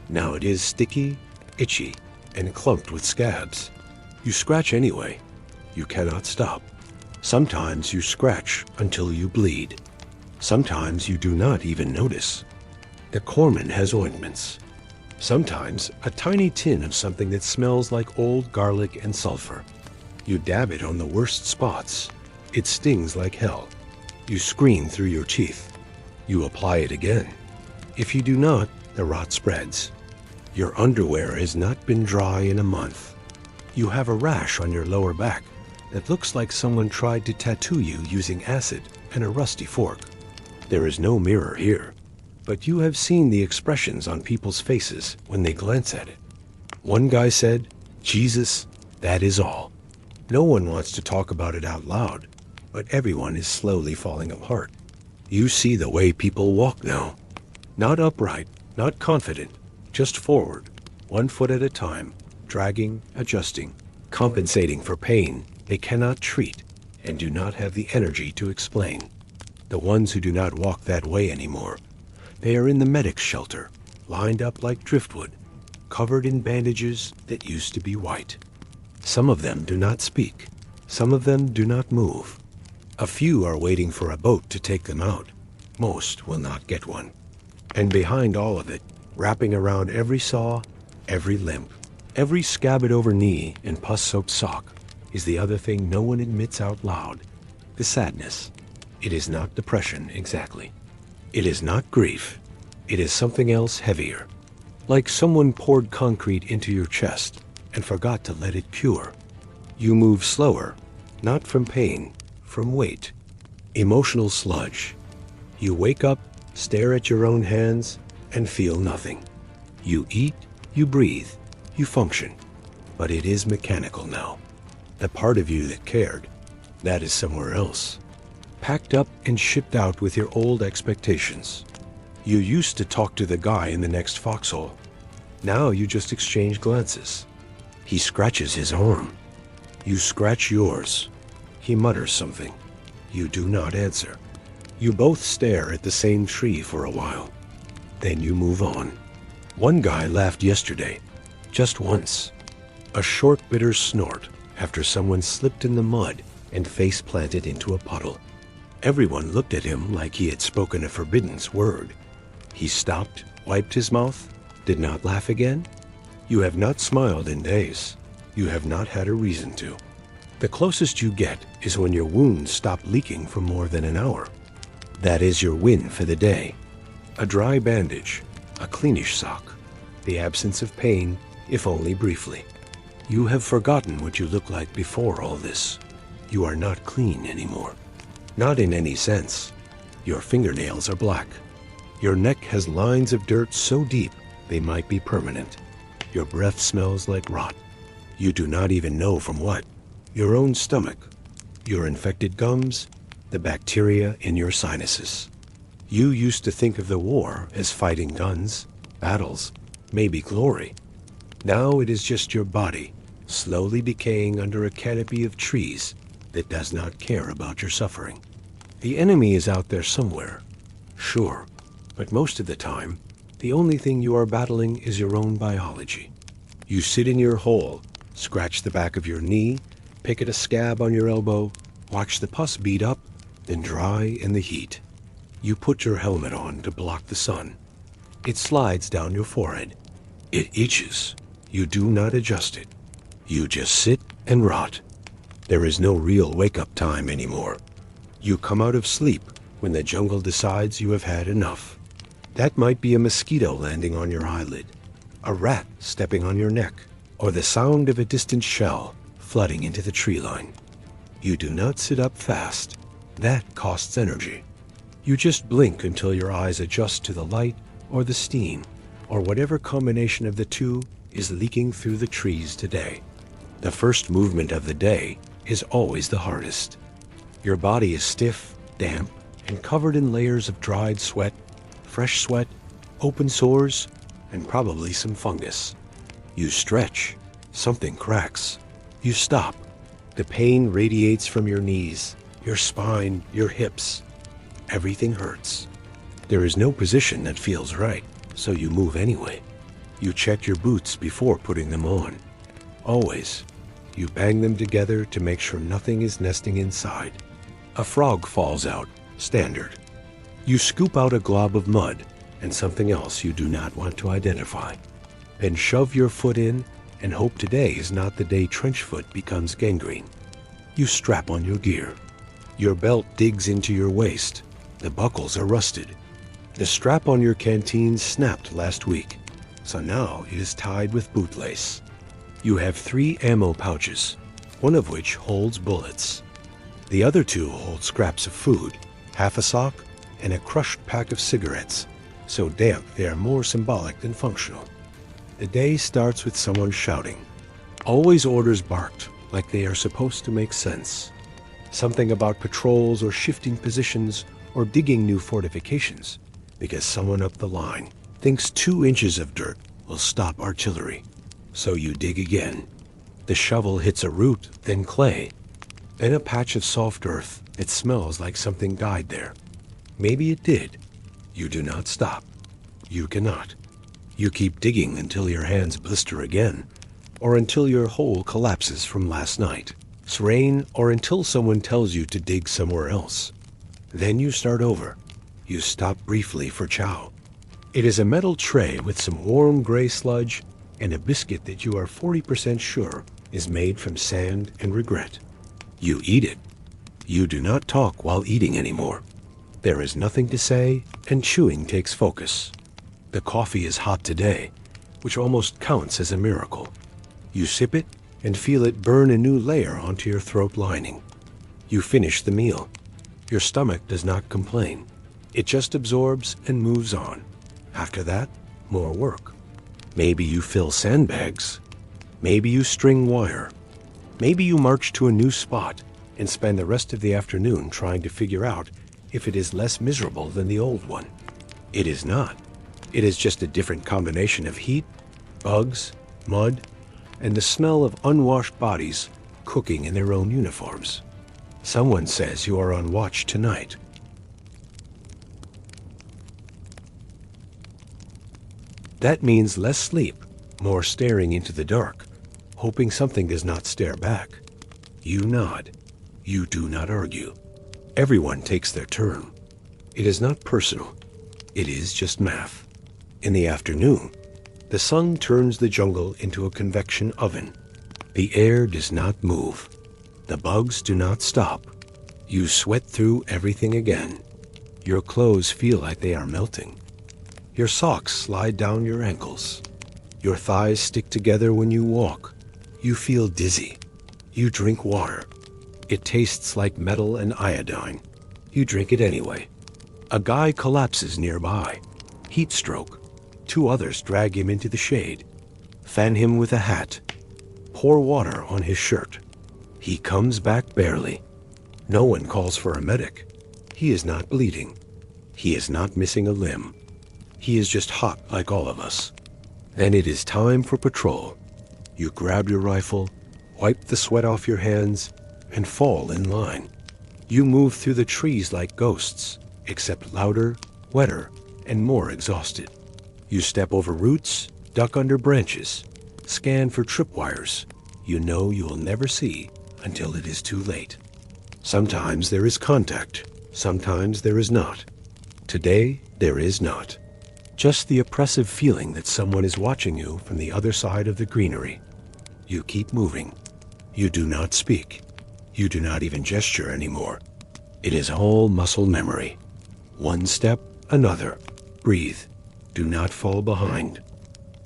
Now it is sticky, itchy, and clumped with scabs. You scratch anyway. You cannot stop. Sometimes you scratch until you bleed. Sometimes you do not even notice. The Corman has ointments. Sometimes a tiny tin of something that smells like old garlic and sulfur. You dab it on the worst spots. It stings like hell. You scream through your teeth. You apply it again. If you do not, the rot spreads. Your underwear has not been dry in a month. You have a rash on your lower back that looks like someone tried to tattoo you using acid and a rusty fork. There is no mirror here, but you have seen the expressions on people's faces when they glance at it. One guy said, "Jesus, that is all." No one wants to talk about it out loud, but everyone is slowly falling apart. You see the way people walk now. Not upright, not confident, just forward, 1 foot at a time, dragging, adjusting, compensating for pain they cannot treat and do not have the energy to explain. The ones who do not walk that way anymore, they are in the medics' shelter, lined up like driftwood, covered in bandages that used to be white. Some of them do not speak. Some of them do not move. A few are waiting for a boat to take them out. Most will not get one. And behind all of it, wrapping around every saw, every limp, every scabbed over knee and pus-soaked sock, is the other thing no one admits out loud: the sadness. It is not depression exactly. It is not grief. It is something else heavier. Like someone poured concrete into your chest and forgot to let it cure. You move slower, not from pain, from weight. Emotional sludge. You wake up, stare at your own hands, and feel nothing. You eat, you breathe, you function. But it is mechanical now. The part of you that cared, that is somewhere else. Packed up and shipped out with your old expectations. You used to talk to the guy in the next foxhole. Now you just exchange glances. He scratches his arm. You scratch yours. He mutters something. You do not answer. You both stare at the same tree for a while. Then you move on. One guy laughed yesterday, just once. A short, bitter snort after someone slipped in the mud and face planted into a puddle. Everyone looked at him like he had spoken a forbidden word. He stopped, wiped his mouth, did not laugh again. You have not smiled in days. You have not had a reason to. The closest you get is when your wounds stop leaking for more than an hour. That is your win for the day. A dry bandage, a cleanish sock, the absence of pain, if only briefly. You have forgotten what you looked like before all this. You are not clean anymore. Not in any sense. Your fingernails are black. Your neck has lines of dirt so deep they might be permanent. Your breath smells like rot. You do not even know from what. Your own stomach, your infected gums, the bacteria in your sinuses. You used to think of the war as fighting guns, battles, maybe glory. Now it is just your body, slowly decaying under a canopy of trees that does not care about your suffering. The enemy is out there somewhere, sure, but most of the time, the only thing you are battling is your own biology. You sit in your hole, scratch the back of your knee, pick at a scab on your elbow, watch the pus bead up, then dry in the heat. You put your helmet on to block the sun. It slides down your forehead. It itches. You do not adjust it. You just sit and rot. There is no real wake-up time anymore. You come out of sleep when the jungle decides you have had enough. That might be a mosquito landing on your eyelid, a rat stepping on your neck, or the sound of a distant shell flooding into the tree line. You do not sit up fast. That costs energy. You just blink until your eyes adjust to the light or the steam, or whatever combination of the two is leaking through the trees today. The first movement of the day is always the hardest. Your body is stiff, damp, and covered in layers of dried sweat, fresh sweat, open sores, and probably some fungus. You stretch. Something cracks. You stop. The pain radiates from your knees, your spine, your hips. Everything hurts. There is no position that feels right, so you move anyway. You check your boots before putting them on. Always. You bang them together to make sure nothing is nesting inside. A frog falls out, standard. You scoop out a glob of mud and something else you do not want to identify. Then shove your foot in and hope today is not the day trench foot becomes gangrene. You strap on your gear. Your belt digs into your waist. The buckles are rusted. The strap on your canteen snapped last week, so now it is tied with bootlace. You have 3 ammo pouches, one of which holds bullets. The other 2 hold scraps of food, half a sock, and a crushed pack of cigarettes, so damp they are more symbolic than functional. The day starts with someone shouting. Always orders barked, like they are supposed to make sense. Something about patrols or shifting positions or digging new fortifications, because someone up the line thinks 2 inches of dirt will stop artillery. So you dig again. The shovel hits a root, then clay, then a patch of soft earth that smells like something died there. Maybe it did. You do not stop. You cannot. You keep digging until your hands blister again, or until your hole collapses from last night's rain, or until someone tells you to dig somewhere else. Then you start over. You stop briefly for chow. It is a metal tray with some warm gray sludge and a biscuit that you are 40% sure is made from sand and regret. You eat it. You do not talk while eating anymore. There is nothing to say, and chewing takes focus. The coffee is hot today, which almost counts as a miracle. You sip it and feel it burn a new layer onto your throat lining. You finish the meal. Your stomach does not complain. It just absorbs and moves on. After that, more work. Maybe you fill sandbags. Maybe you string wire. Maybe you march to a new spot and spend the rest of the afternoon trying to figure out if it is less miserable than the old one. It is not. It is just a different combination of heat, bugs, mud, and the smell of unwashed bodies cooking in their own uniforms. Someone says you are on watch tonight. That means less sleep, more staring into the dark, hoping something does not stare back. You nod. You do not argue. Everyone takes their turn. It is not personal. It is just math. In the afternoon, the sun turns the jungle into a convection oven. The air does not move. The bugs do not stop. You sweat through everything again. Your clothes feel like they are melting. Your socks slide down your ankles. Your thighs stick together when you walk. You feel dizzy. You drink water. It tastes like metal and iodine. You drink it anyway. A guy collapses nearby. Heat stroke. 2 others drag him into the shade. Fan him with a hat. Pour water on his shirt. He comes back barely. No one calls for a medic. He is not bleeding. He is not missing a limb. He is just hot like all of us. Then it is time for patrol. You grab your rifle, wipe the sweat off your hands, and fall in line. You move through the trees like ghosts, except louder, wetter, and more exhausted. You step over roots, duck under branches, scan for tripwires you know you will never see until it is too late. Sometimes there is contact, sometimes there is not. Today, there is not. Just the oppressive feeling that someone is watching you from the other side of the greenery. You keep moving. You do not speak. You do not even gesture anymore. It is all muscle memory. One step, another. Breathe. Do not fall behind.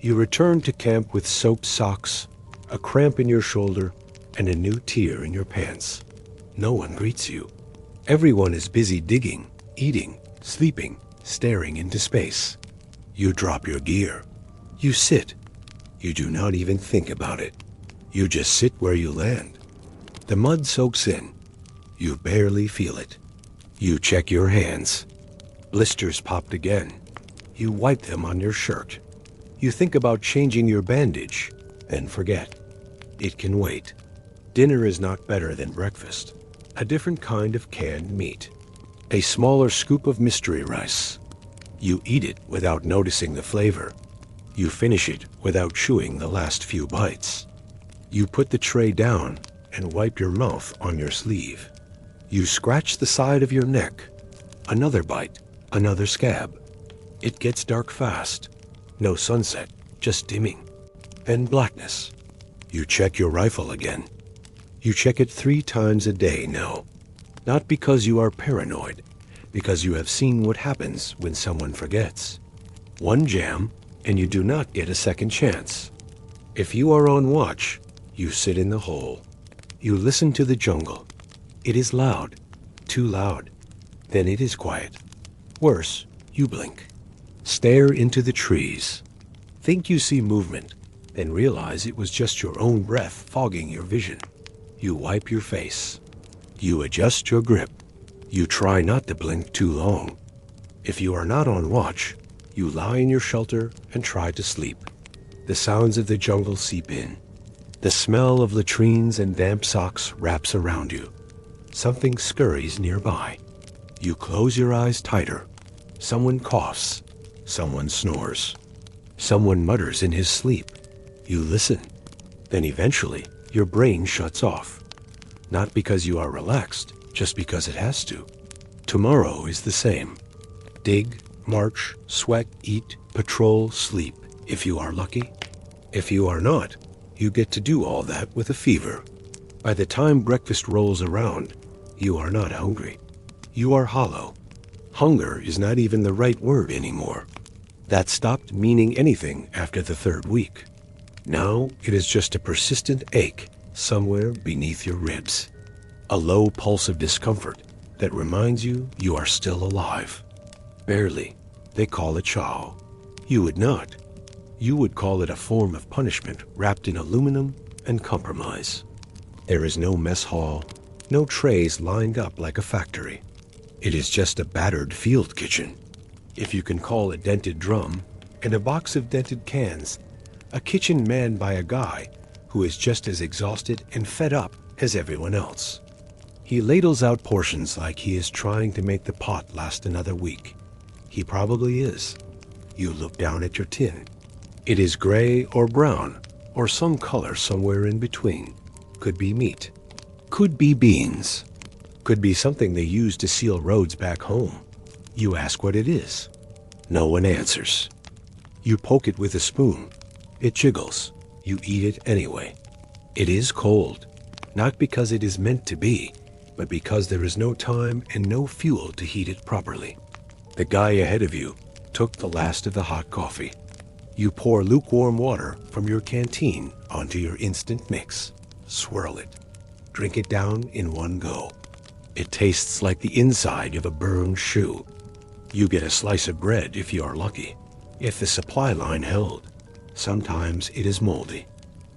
You return to camp with soaked socks, a cramp in your shoulder, and a new tear in your pants. No one greets you. Everyone is busy digging, eating, sleeping, staring into space. You drop your gear. You sit. You do not even think about it. You just sit where you land. The mud soaks in. You barely feel it. You check your hands. Blisters popped again. You wipe them on your shirt. You think about changing your bandage, and forget. It can wait. Dinner is not better than breakfast. A different kind of canned meat. A smaller scoop of mystery rice. You eat it without noticing the flavor. You finish it without chewing the last few bites. You put the tray down and wipe your mouth on your sleeve. You scratch the side of your neck. Another bite, another scab. It gets dark fast. No sunset, just dimming. Then blackness. You check your rifle again. You check it 3 times a day now. Not because you are paranoid, because you have seen what happens when someone forgets. One jam, and you do not get a second chance. If you are on watch, you sit in the hole. You listen to the jungle. It is loud, too loud. Then it is quiet. Worse, you blink. Stare into the trees. Think you see movement, then realize it was just your own breath fogging your vision. You wipe your face. You adjust your grip. You try not to blink too long. If you are not on watch, you lie in your shelter and try to sleep. The sounds of the jungle seep in. The smell of latrines and damp socks wraps around you. Something scurries nearby. You close your eyes tighter. Someone coughs. Someone snores. Someone mutters in his sleep. You listen. Then eventually, your brain shuts off. Not because you are relaxed, just because it has to. Tomorrow is the same. Dig, march, sweat, eat, patrol, sleep, if you are lucky. If you are not, you get to do all that with a fever. By the time breakfast rolls around, you are not hungry. You are hollow. Hunger is not even the right word anymore. That stopped meaning anything after the 3rd week. Now it is just a persistent ache somewhere beneath your ribs. A low pulse of discomfort that reminds you you are still alive. Barely. They call it chow. You would not. You would call it a form of punishment wrapped in aluminum and compromise. There is no mess hall, no trays lined up like a factory. It is just a battered field kitchen. If you can call a dented drum and a box of dented cans a kitchen manned by a guy who is just as exhausted and fed up as everyone else. He ladles out portions like he is trying to make the pot last another week. He probably is. You look down at your tin. It is gray or brown or some color somewhere in between. Could be meat. Could be beans. Could be something they use to seal roads back home. You ask what it is. No one answers. You poke it with a spoon. It jiggles. You eat it anyway. It is cold, not because it is meant to be, but because there is no time and no fuel to heat it properly. The guy ahead of you took the last of the hot coffee. You pour lukewarm water from your canteen onto your instant mix. Swirl it. Drink it down in one go. It tastes like the inside of a burned shoe. You get a slice of bread if you are lucky. If the supply line held, sometimes it is moldy.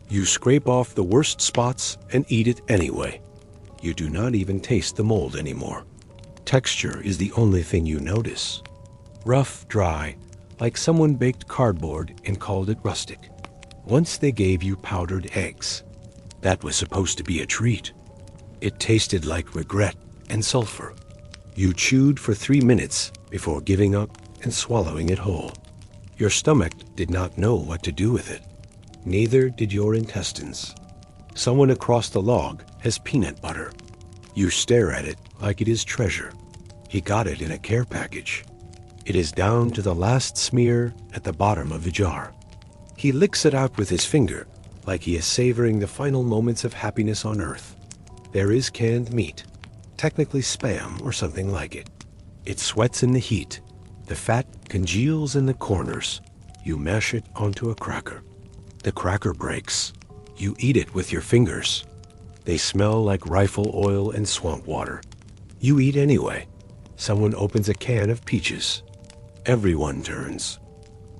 You scrape off the worst spots and eat it anyway. You do not even taste the mold anymore. Texture is the only thing you notice. Rough, dry, like someone baked cardboard and called it rustic. Once they gave you powdered eggs. That was supposed to be a treat. It tasted like regret and sulfur. You chewed for 3 minutes before giving up and swallowing it whole. Your stomach did not know what to do with it. Neither did your intestines. Someone across the log has peanut butter. You stare at it like it is treasure. He got it in a care package. It is down to the last smear at the bottom of the jar. He licks it out with his finger like he is savoring the final moments of happiness on earth. There is canned meat, technically Spam or something like it. It sweats in the heat. The fat congeals in the corners. You mash it onto a cracker. The cracker breaks. You eat it with your fingers. They smell like rifle oil and swamp water. You eat anyway. Someone opens a can of peaches. Everyone turns.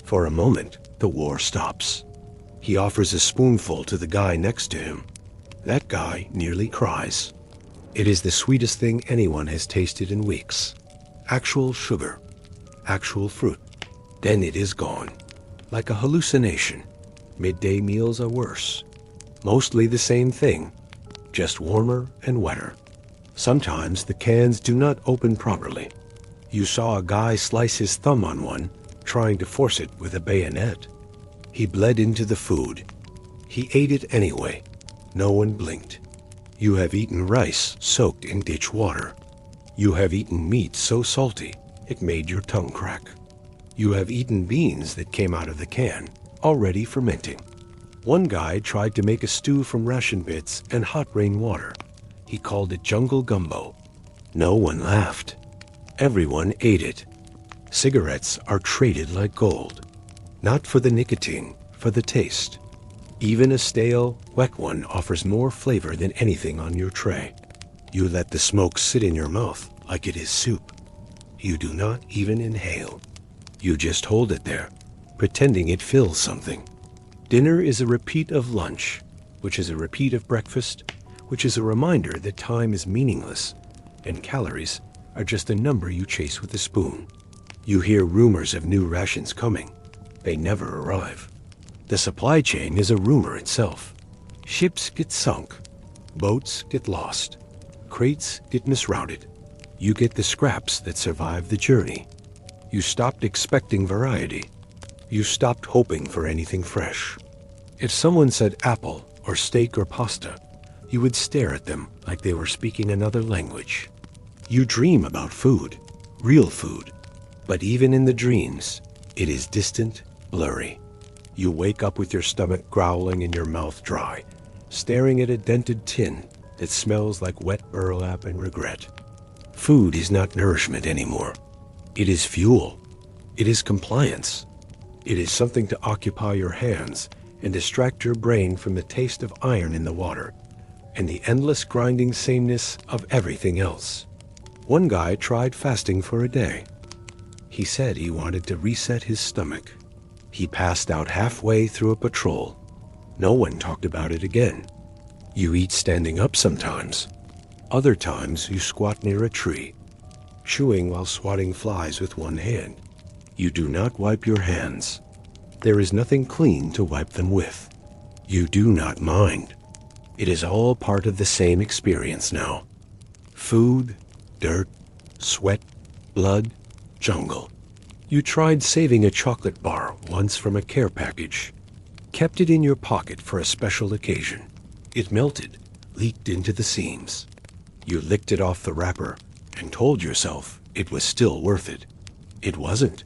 For a moment, the war stops. He offers a spoonful to the guy next to him. That guy nearly cries. It is the sweetest thing anyone has tasted in weeks. Actual sugar. Actual fruit. Then it is gone. Like a hallucination. Midday meals are worse. Mostly the same thing, just warmer and wetter. Sometimes the cans do not open properly. You saw a guy slice his thumb on one, trying to force it with a bayonet. He bled into the food. He ate it anyway. No one blinked. You have eaten rice soaked in ditch water. You have eaten meat so salty it made your tongue crack. You have eaten beans that came out of the can, already fermenting. One guy tried to make a stew from ration bits and hot rainwater. He called it jungle gumbo. No one laughed. Everyone ate it. Cigarettes are traded like gold. Not for the nicotine, for the taste. Even a stale, wet one offers more flavor than anything on your tray. You let the smoke sit in your mouth like it is soup. You do not even inhale. You just hold it there, pretending it fills something. Dinner is a repeat of lunch, which is a repeat of breakfast, which is a reminder that time is meaningless, and calories are just a number you chase with a spoon. You hear rumors of new rations coming. They never arrive. The supply chain is a rumor itself. Ships get sunk. Boats get lost. Crates get misrouted. You get the scraps that survive the journey. You stopped expecting variety. You stopped hoping for anything fresh. If someone said apple or steak or pasta, you would stare at them like they were speaking another language. You dream about food, real food, but even in the dreams, it is distant, blurry. You wake up with your stomach growling and your mouth dry, staring at a dented tin that smells like wet burlap and regret. Food is not nourishment anymore. It is fuel. It is compliance. It is something to occupy your hands and distract your brain from the taste of iron in the water and the endless grinding sameness of everything else. One guy tried fasting for a day. He said he wanted to reset his stomach. He passed out halfway through a patrol. No one talked about it again. You eat standing up sometimes. Other times you squat near a tree, chewing while swatting flies with one hand. You do not wipe your hands. There is nothing clean to wipe them with. You do not mind. It is all part of the same experience now. Food, dirt, sweat, blood, jungle. You tried saving a chocolate bar once from a care package. Kept it in your pocket for a special occasion. It melted, leaked into the seams. You licked it off the wrapper and told yourself it was still worth it. It wasn't,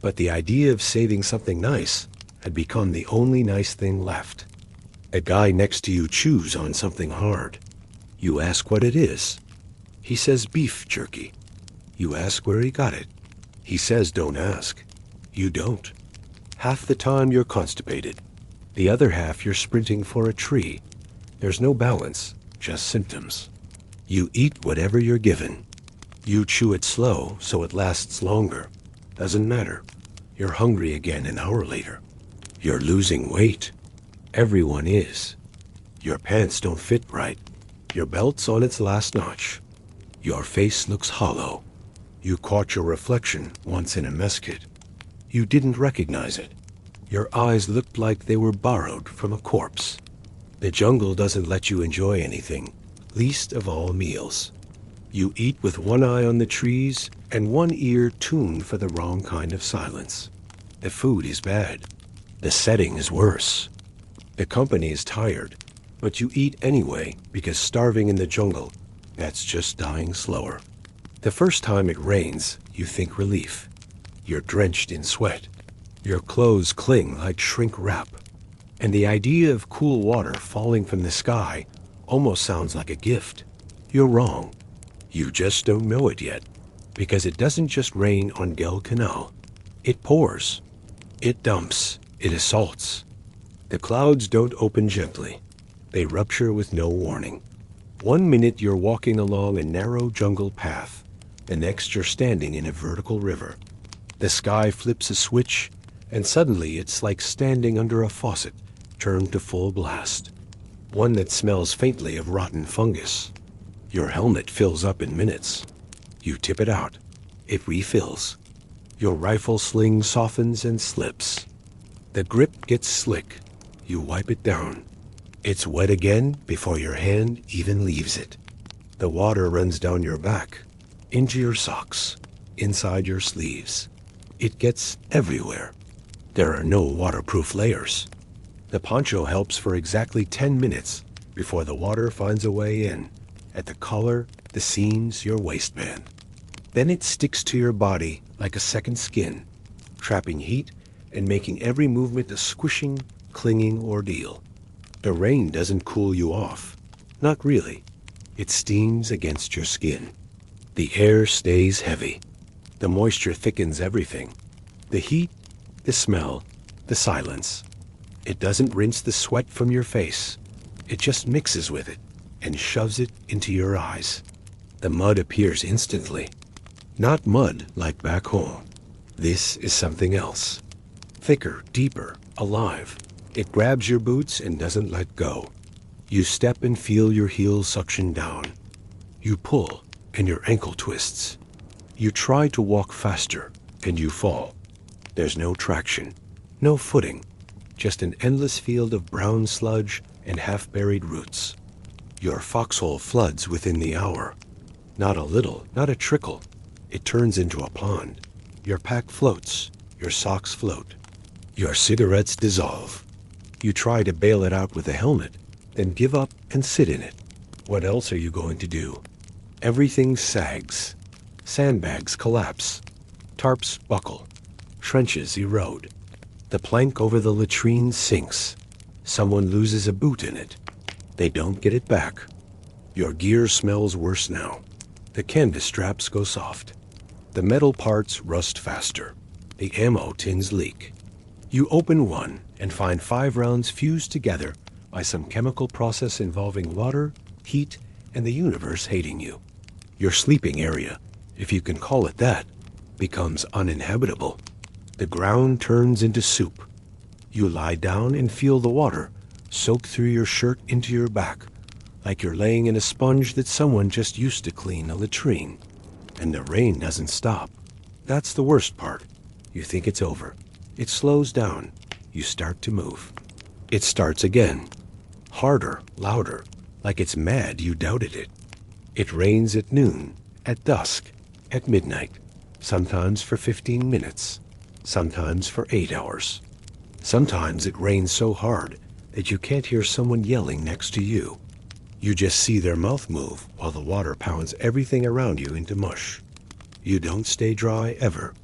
but the idea of saving something nice had become the only nice thing left. A guy next to you chews on something hard. You ask what it is. He says beef jerky. You ask where he got it. He says don't ask. You don't. Half the time you're constipated. The other half you're sprinting for a tree. There's no balance, just symptoms. You eat whatever you're given. You chew it slow so it lasts longer. Doesn't matter. You're hungry again an hour later. You're losing weight. Everyone is. Your pants don't fit right. Your belt's on its last notch. Your face looks hollow. You caught your reflection once in a mess kit. You didn't recognize it. Your eyes looked like they were borrowed from a corpse. The jungle doesn't let you enjoy anything, least of all meals. You eat with one eye on the trees and one ear tuned for the wrong kind of silence. The food is bad. The setting is worse. The company is tired, but you eat anyway because starving in the jungle, that's just dying slower. The first time it rains, you think relief. You're drenched in sweat. Your clothes cling like shrink wrap. And the idea of cool water falling from the sky almost sounds like a gift. You're wrong. You just don't know it yet, because it doesn't just rain on Guadalcanal. It pours. It dumps. It assaults. The clouds don't open gently. They rupture with no warning. 1 minute you're walking along a narrow jungle path. The next you're standing in a vertical river. The sky flips a switch, and suddenly it's like standing under a faucet turned to full blast. One that smells faintly of rotten fungus. Your helmet fills up in minutes. You tip it out. It refills. Your rifle sling softens and slips. The grip gets slick. You wipe it down. It's wet again before your hand even leaves it. The water runs down your back, into your socks, inside your sleeves. It gets everywhere. There are no waterproof layers. The poncho helps for exactly 10 minutes before the water finds a way in, at the collar, the seams, your waistband. Then it sticks to your body like a second skin, trapping heat and making every movement a squishing, clinging ordeal. The rain doesn't cool you off. Not really. It steams against your skin. The air stays heavy. The moisture thickens everything. The heat, the smell, the silence. It doesn't rinse the sweat from your face. It just mixes with it and shoves it into your eyes. The mud appears instantly. Not mud like back home. This is something else. Thicker, deeper, alive. It grabs your boots and doesn't let go. You step and feel your heels suction down. You pull and your ankle twists. You try to walk faster and you fall. There's no traction, no footing, just an endless field of brown sludge and half-buried roots. Your foxhole floods within the hour. Not a little, not a trickle. It turns into a pond. Your pack floats. Your socks float. Your cigarettes dissolve. You try to bail it out with a helmet, then give up and sit in it. What else are you going to do? Everything sags. Sandbags collapse. Tarps buckle. Trenches erode. The plank over the latrine sinks. Someone loses a boot in it. They don't get it back. Your gear smells worse now. The canvas straps go soft. The metal parts rust faster. The ammo tins leak. You open one and find 5 rounds fused together by some chemical process involving water, heat, and the universe hating you. Your sleeping area, if you can call it that, becomes uninhabitable. The ground turns into soup. You lie down and feel the water soak through your shirt into your back, like you're laying in a sponge that someone just used to clean a latrine. And the rain doesn't stop. That's the worst part. You think it's over. It slows down. You start to move. It starts again. Harder, louder, like it's mad you doubted it. It rains at noon, at dusk, at midnight, sometimes for 15 minutes, sometimes for 8 hours. Sometimes it rains so hard that you can't hear someone yelling next to you. You just see their mouth move while the water pounds everything around you into mush. You don't stay dry ever.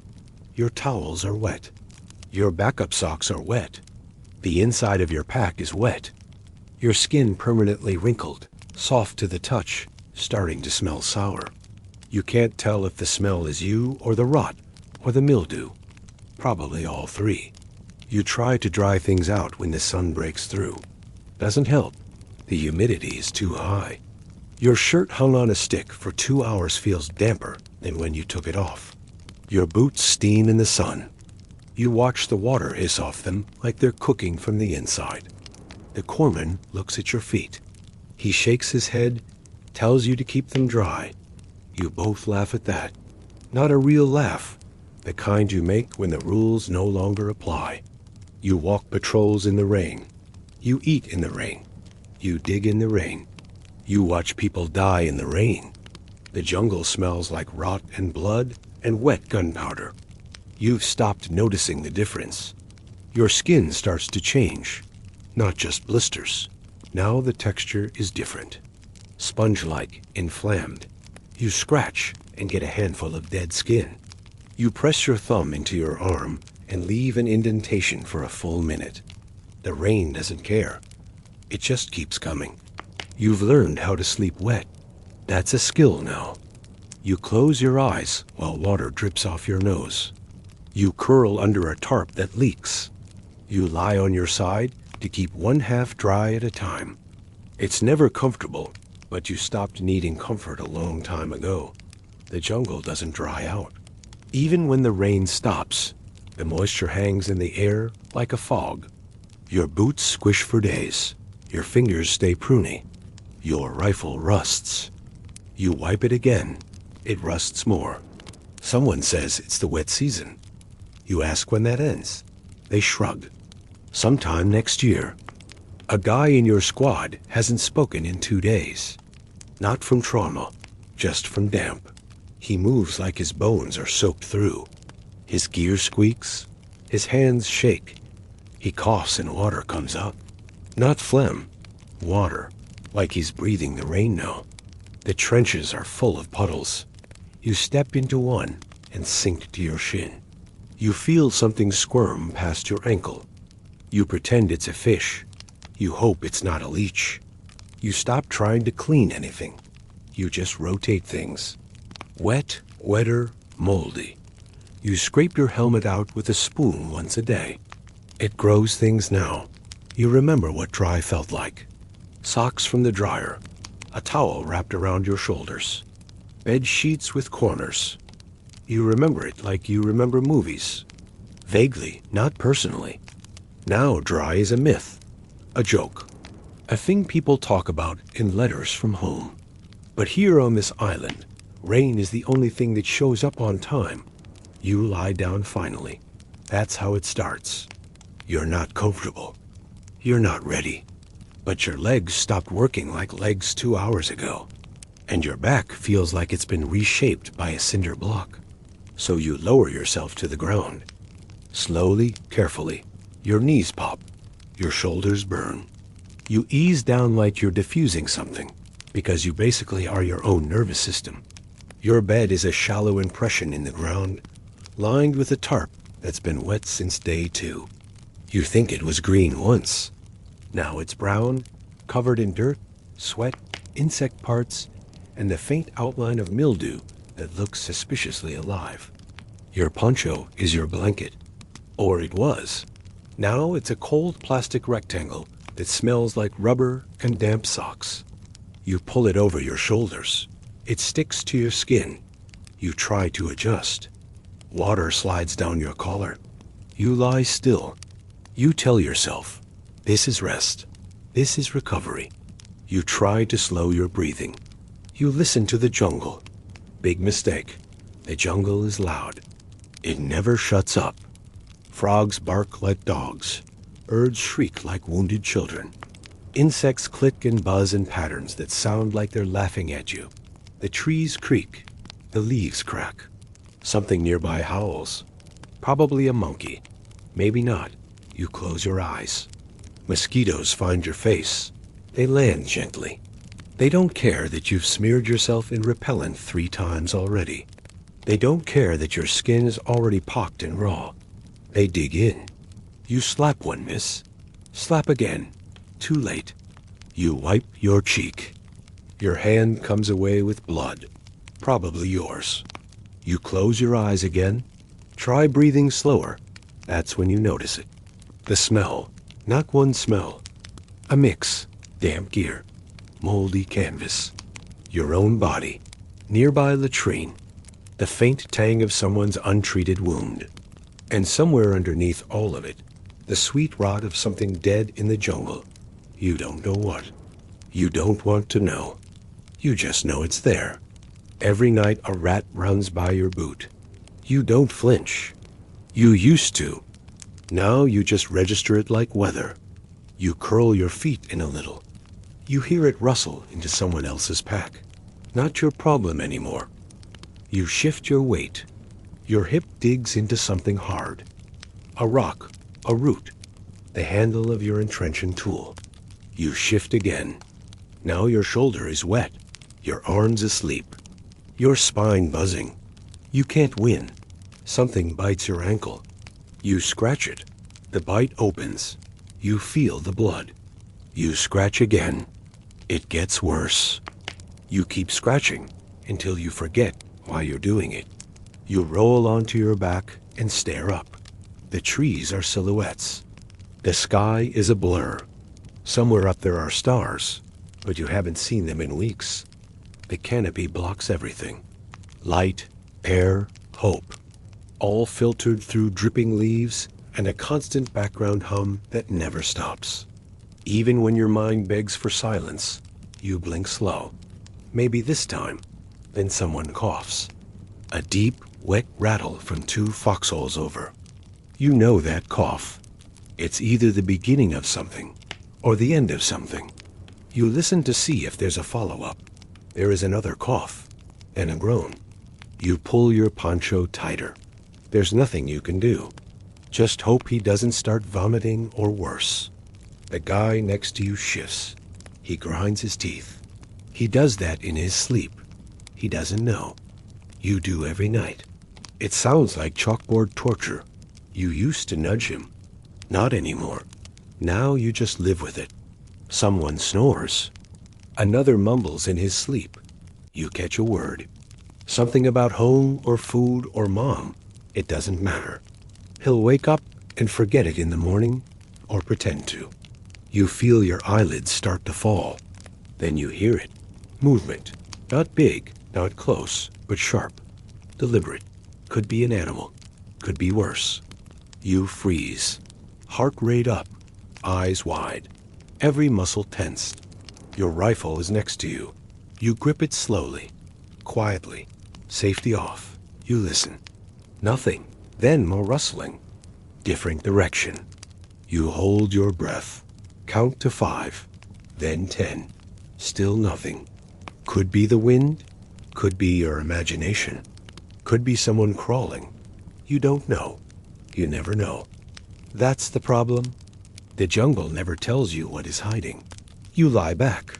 Your towels are wet. Your backup socks are wet. The inside of your pack is wet. Your skin permanently wrinkled, soft to the touch, starting to smell sour. You can't tell if the smell is you or the rot or the mildew. Probably all three. You try to dry things out when the sun breaks through. Doesn't help. The humidity is too high. Your shirt hung on a stick for 2 hours feels damper than when you took it off. Your boots steam in the sun. You watch the water hiss off them like they're cooking from the inside. The corpsman looks at your feet. He shakes his head, tells you to keep them dry. You both laugh at that. Not a real laugh, the kind you make when the rules no longer apply. You walk patrols in the rain. You eat in the rain. You dig in the rain. You watch people die in the rain. The jungle smells like rot and blood and wet gunpowder. You've stopped noticing the difference. Your skin starts to change. Not just blisters. Now the texture is different. Sponge-like, inflamed. You scratch and get a handful of dead skin. You press your thumb into your arm and leave an indentation for a full minute. The rain doesn't care. It just keeps coming. You've learned how to sleep wet. That's a skill now. You close your eyes while water drips off your nose. You curl under a tarp that leaks. You lie on your side to keep one half dry at a time. It's never comfortable, but you stopped needing comfort a long time ago. The jungle doesn't dry out. Even when the rain stops, the moisture hangs in the air like a fog. Your boots squish for days. Your fingers stay pruny. Your rifle rusts. You wipe it again. It rusts more. Someone says it's the wet season. You ask when that ends. They shrug. Sometime next year. A guy in your squad hasn't spoken in 2 days. Not from trauma, just from damp. He moves like his bones are soaked through. His gear squeaks. His hands shake. He coughs and water comes up. Not phlegm, water, like he's breathing the rain now. The trenches are full of puddles. You step into one and sink to your shin. You feel something squirm past your ankle. You pretend it's a fish. You hope it's not a leech. You stop trying to clean anything. You just rotate things. Wet, wetter, moldy. You scrape your helmet out with a spoon once a day. It grows things now. You remember what dry felt like. Socks from the dryer. A towel wrapped around your shoulders. Bed sheets with corners. You remember it like you remember movies. Vaguely, not personally. Now dry is a myth. A joke. A thing people talk about in letters from home. But here on this island, rain is the only thing that shows up on time. You lie down finally. That's how it starts. You're not comfortable. You're not ready. But your legs stopped working like legs 2 hours ago. And your back feels like it's been reshaped by a cinder block. So you lower yourself to the ground. Slowly, carefully. Your knees pop. Your shoulders burn. You ease down like you're diffusing something, because you basically are your own nervous system. Your bed is a shallow impression in the ground, lined with a tarp that's been wet since day 2. You think it was green once. Now it's brown, covered in dirt, sweat, insect parts, and the faint outline of mildew that looks suspiciously alive. Your poncho is your blanket. Or it was. Now it's a cold plastic rectangle that smells like rubber and damp socks. You pull it over your shoulders. It sticks to your skin. You try to adjust. Water slides down your collar. You lie still. You tell yourself, this is rest. This is recovery. You try to slow your breathing. You listen to the jungle. Big mistake. The jungle is loud. It never shuts up. Frogs bark like dogs. Birds shriek like wounded children. Insects click and buzz in patterns that sound like they're laughing at you. The trees creak. The leaves crack. Something nearby howls. Probably a monkey. Maybe not. You close your eyes. Mosquitoes find your face. They land gently. They don't care that you've smeared yourself in repellent 3 times already. They don't care that your skin is already pocked and raw. They dig in. You slap one, miss. Slap again. Too late. You wipe your cheek. Your hand comes away with blood. Probably yours. You close your eyes again. Try breathing slower. That's when you notice it. The smell. Not one smell. A mix. Damp gear. Moldy canvas. Your own body. Nearby latrine. The faint tang of someone's untreated wound. And somewhere underneath all of it, the sweet rot of something dead in the jungle. You don't know what. You don't want to know. You just know it's there. Every night a rat runs by your boot. You don't flinch. You used to. Now you just register it like weather. You curl your feet in a little. You hear it rustle into someone else's pack. Not your problem anymore. You shift your weight. Your hip digs into something hard. A rock, a root, the handle of your entrenching tool. You shift again. Now your shoulder is wet. Your arms asleep. Your spine buzzing. You can't win. Something bites your ankle. You scratch it. The bite opens. You feel the blood. You scratch again. It gets worse. You keep scratching until you forget why you're doing it. You roll onto your back and stare up. The trees are silhouettes. The sky is a blur. Somewhere up there are stars, but you haven't seen them in weeks. The canopy blocks everything. Light, air, hope. All filtered through dripping leaves and a constant background hum that never stops. Even when your mind begs for silence, you blink slow. Maybe this time. Then someone coughs. A deep, wet rattle from 2 foxholes over. You know that cough. It's either the beginning of something or the end of something. You listen to see if there's a follow-up. There is another cough, and a groan. You pull your poncho tighter. There's nothing you can do. Just hope he doesn't start vomiting or worse. The guy next to you shifts. He grinds his teeth. He does that in his sleep. He doesn't know. You do every night. It sounds like chalkboard torture. You used to nudge him. Not anymore. Now you just live with it. Someone snores. Another mumbles in his sleep. You catch a word. Something about home or food or mom. It doesn't matter. He'll wake up and forget it in the morning, or pretend to. You feel your eyelids start to fall. Then you hear it. Movement. Not big, not close, but sharp. Deliberate. Could be an animal. Could be worse. You freeze. Heart rate up. Eyes wide. Every muscle tensed. Your rifle is next to you. You grip it slowly. Quietly. Safety off. You listen. Nothing. Then more rustling. Different direction. You hold your breath. Count to 5. Then 10. Still nothing. Could be the wind. Could be your imagination. Could be someone crawling. You don't know. You never know. That's the problem. The jungle never tells you what is hiding. You lie back.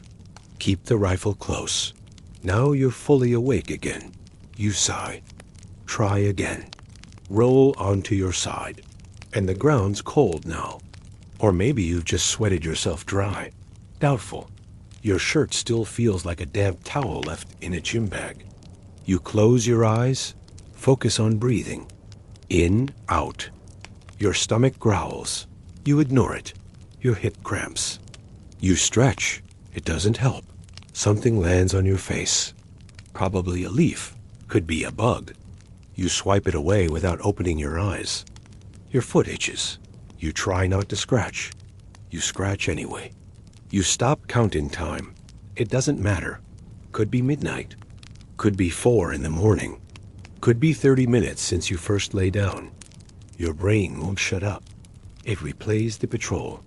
Keep the rifle close. Now you're fully awake again. You sigh. Try again. Roll onto your side. And the ground's cold now. Or maybe you've just sweated yourself dry. Doubtful. Your shirt still feels like a damp towel left in a gym bag. You close your eyes. Focus on breathing. In, out. Your stomach growls. You ignore it. Your hip cramps. You stretch. It doesn't help. Something lands on your face. Probably a leaf. Could be a bug. You swipe it away without opening your eyes. Your foot itches. You try not to scratch. You scratch anyway. You stop counting time. It doesn't matter. Could be midnight. Could be 4 in the morning. Could be 30 minutes since you first lay down. Your brain won't shut up. It replays the patrol.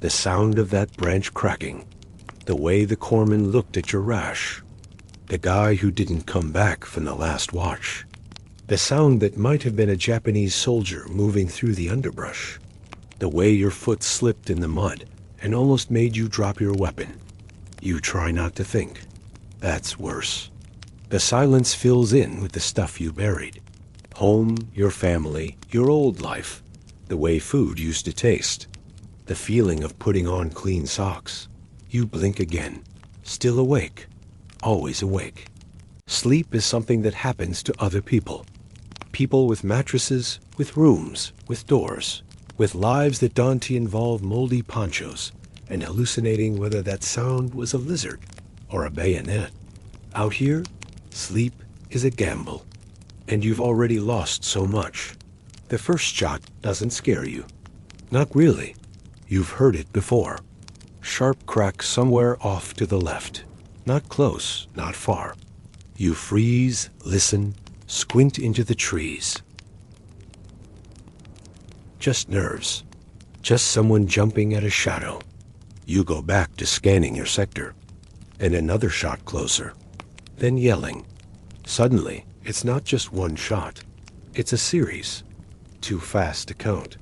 The sound of that branch cracking. The way the corpsman looked at your rash. The guy who didn't come back from the last watch. The sound that might have been a Japanese soldier moving through the underbrush. The way your foot slipped in the mud and almost made you drop your weapon. You try not to think. That's worse. The silence fills in with the stuff you buried. Home, your family, your old life, the way food used to taste, the feeling of putting on clean socks. You blink again, still awake, always awake. Sleep is something that happens to other people. People with mattresses, with rooms, with doors, with lives that don't involve moldy ponchos and hallucinating whether that sound was a lizard or a bayonet. Out here, sleep is a gamble, and you've already lost so much. The first shot doesn't scare you. Not really. You've heard it before. Sharp crack somewhere off to the left. Not close, not far. You freeze, listen, squint into the trees. Just nerves. Just someone jumping at a shadow. You go back to scanning your sector. And another shot closer. Then yelling. Suddenly, it's not just one shot. It's a series. Too fast to count.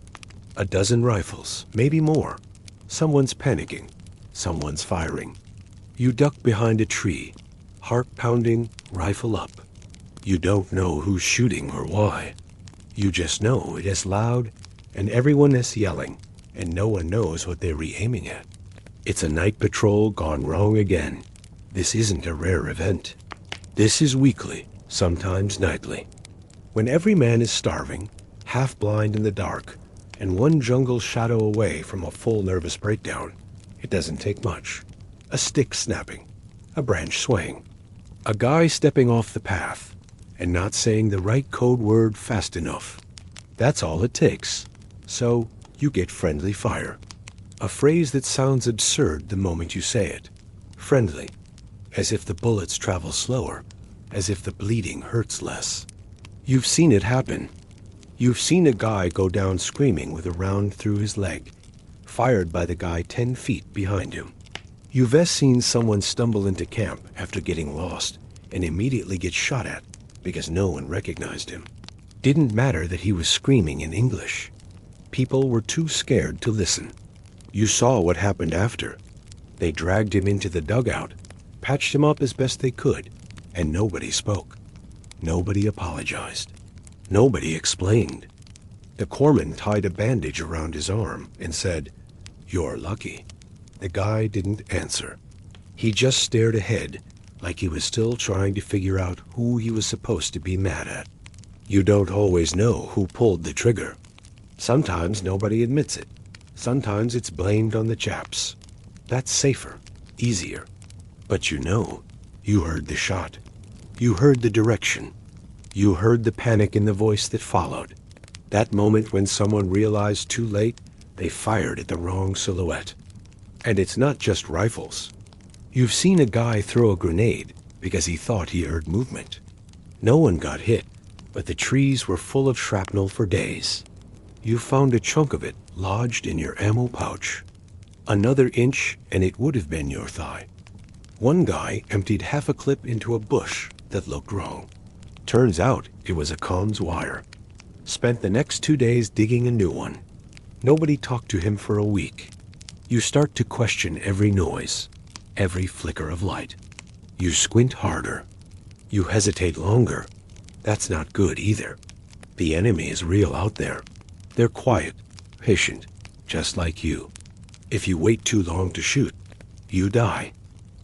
A dozen rifles, maybe more. Someone's panicking. Someone's firing. You duck behind a tree. Heart pounding, rifle up. You don't know who's shooting or why. You just know it is loud and everyone is yelling and no one knows what they're re-aiming at. It's a night patrol gone wrong again. This isn't a rare event. This is weekly, sometimes nightly. When every man is starving, half blind in the dark, and one jungle shadow away from a full nervous breakdown, it doesn't take much. A stick snapping, a branch swaying, a guy stepping off the path and not saying the right code word fast enough. That's all it takes. So you get friendly fire. A phrase that sounds absurd the moment you say it. Friendly. As if the bullets travel slower, as if the bleeding hurts less. You've seen it happen. You've seen a guy go down screaming with a round through his leg, fired by the guy 10 feet behind him. You've seen someone stumble into camp after getting lost and immediately get shot at because no one recognized him. Didn't matter that he was screaming in English. People were too scared to listen. You saw what happened after. They dragged him into the dugout, patched him up as best they could, and nobody spoke. Nobody apologized. Nobody explained. The corpsman tied a bandage around his arm and said, "You're lucky." The guy didn't answer. He just stared ahead like he was still trying to figure out who he was supposed to be mad at. You don't always know who pulled the trigger. Sometimes nobody admits it. Sometimes it's blamed on the chaps. That's safer, easier. But you know, you heard the shot. You heard the direction. You heard the panic in the voice that followed. That moment when someone realized too late they fired at the wrong silhouette. And it's not just rifles. You've seen a guy throw a grenade because he thought he heard movement. No one got hit, but the trees were full of shrapnel for days. You found a chunk of it lodged in your ammo pouch. Another inch and it would have been your thigh. One guy emptied half a clip into a bush that looked wrong. Turns out it was a comms wire. Spent the next 2 days digging a new one. Nobody talked to him for a week. You start to question every noise, every flicker of light. You squint harder. You hesitate longer. That's not good either. The enemy is real out there. They're quiet, patient, just like you. If you wait too long to shoot, you die.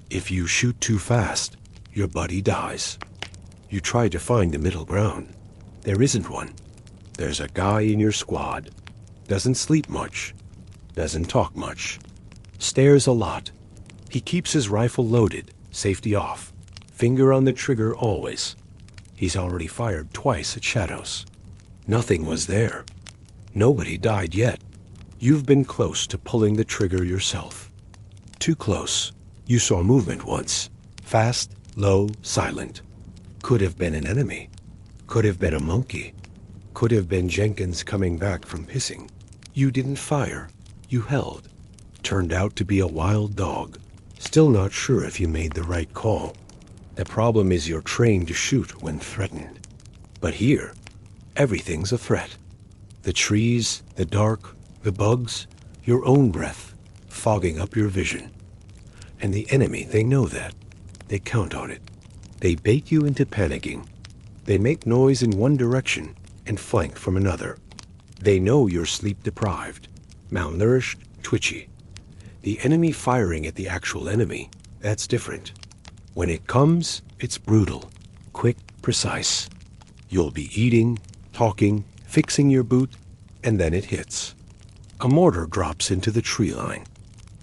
If you shoot too fast, your buddy dies. You try to find the middle ground. There isn't one. There's a guy in your squad. Doesn't sleep much. Doesn't talk much. Stares a lot. He keeps his rifle loaded, safety off. Finger on the trigger always. He's already fired twice at shadows. Nothing was there. Nobody died yet. You've been close to pulling the trigger yourself. Too close. You saw movement once. Fast, low, silent. Could have been an enemy. Could have been a monkey. Could have been Jenkins coming back from pissing. You didn't fire. You held. Turned out to be a wild dog. Still not sure if you made the right call. The problem is you're trained to shoot when threatened. But here, everything's a threat. The trees, the dark, the bugs, your own breath, fogging up your vision. And the enemy, they know that. They count on it. They bait you into panicking. They make noise in one direction and flank from another. They know you're sleep-deprived, malnourished, twitchy. The enemy firing at the actual enemy, that's different. When it comes, it's brutal, quick, precise. You'll be eating, talking, fixing your boot, and then it hits. A mortar drops into the tree line.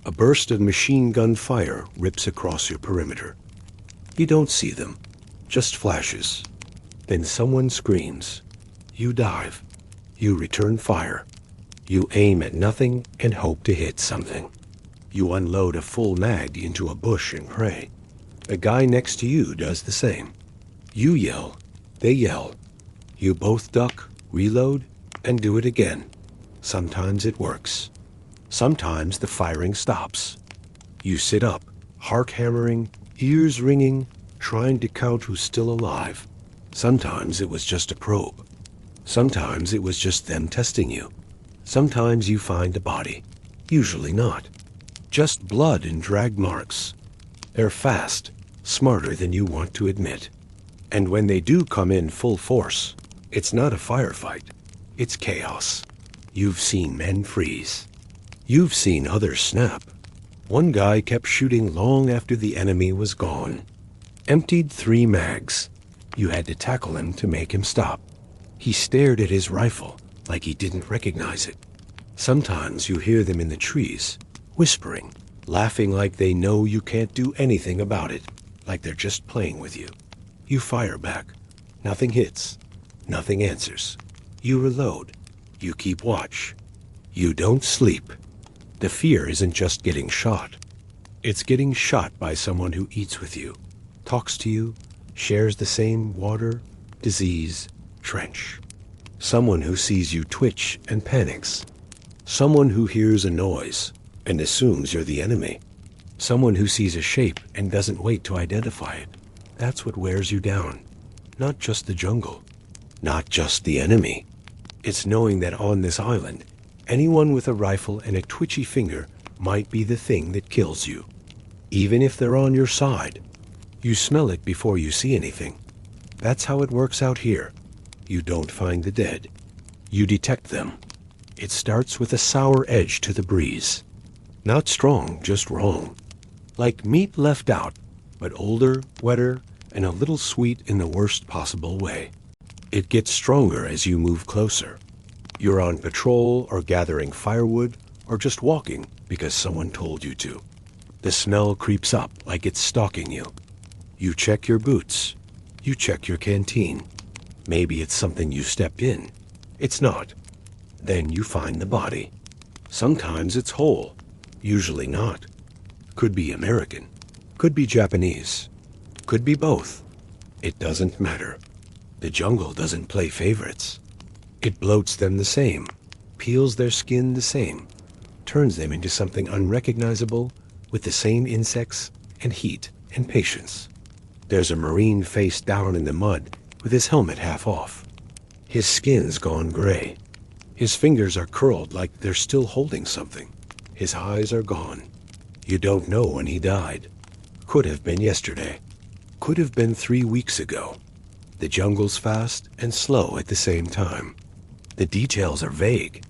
A burst of machine gun fire rips across your perimeter. You don't see them, just flashes. Then someone screams. You dive. You return fire. You aim at nothing and hope to hit something. You unload a full mag into a bush and pray. The guy next to you does the same. You yell. They yell. You both duck, reload, and do it again. Sometimes it works. Sometimes the firing stops. You sit up, heart hammering, ears ringing, trying to count who's still alive. Sometimes it was just a probe. Sometimes it was just them testing you. Sometimes you find a body. Usually not. Just blood and drag marks. They're fast, smarter than you want to admit. And when they do come in full force, it's not a firefight. It's chaos. You've seen men freeze. You've seen others snap. One guy kept shooting long after the enemy was gone. Emptied 3 mags. You had to tackle him to make him stop. He stared at his rifle like he didn't recognize it. Sometimes you hear them in the trees, whispering, laughing like they know you can't do anything about it, like they're just playing with you. You fire back. Nothing hits. Nothing answers. You reload. You keep watch. You don't sleep. The fear isn't just getting shot. It's getting shot by someone who eats with you, talks to you, shares the same water, disease, trench. Someone who sees you twitch and panics. Someone who hears a noise and assumes you're the enemy. Someone who sees a shape and doesn't wait to identify it. That's what wears you down. Not just the jungle. Not just the enemy. It's knowing that on this island, anyone with a rifle and a twitchy finger might be the thing that kills you. Even if they're on your side. You smell it before you see anything. That's how it works out here. You don't find the dead. You detect them. It starts with a sour edge to the breeze. Not strong, just wrong. Like meat left out, but older, wetter, and a little sweet in the worst possible way. It gets stronger as you move closer. You're on patrol or gathering firewood or just walking because someone told you to. The smell creeps up like it's stalking you. You check your boots. You check your canteen. Maybe it's something you stepped in. It's not. Then you find the body. Sometimes it's whole. Usually not. Could be American. Could be Japanese. Could be both. It doesn't matter. The jungle doesn't play favorites. It bloats them the same, peels their skin the same, turns them into something unrecognizable with the same insects and heat and patience. There's a Marine face down in the mud with his helmet half off. His skin's gone gray. His fingers are curled like they're still holding something. His eyes are gone. You don't know when he died. Could have been yesterday. Could have been 3 weeks ago. The jungle's fast and slow at the same time. The details are vague.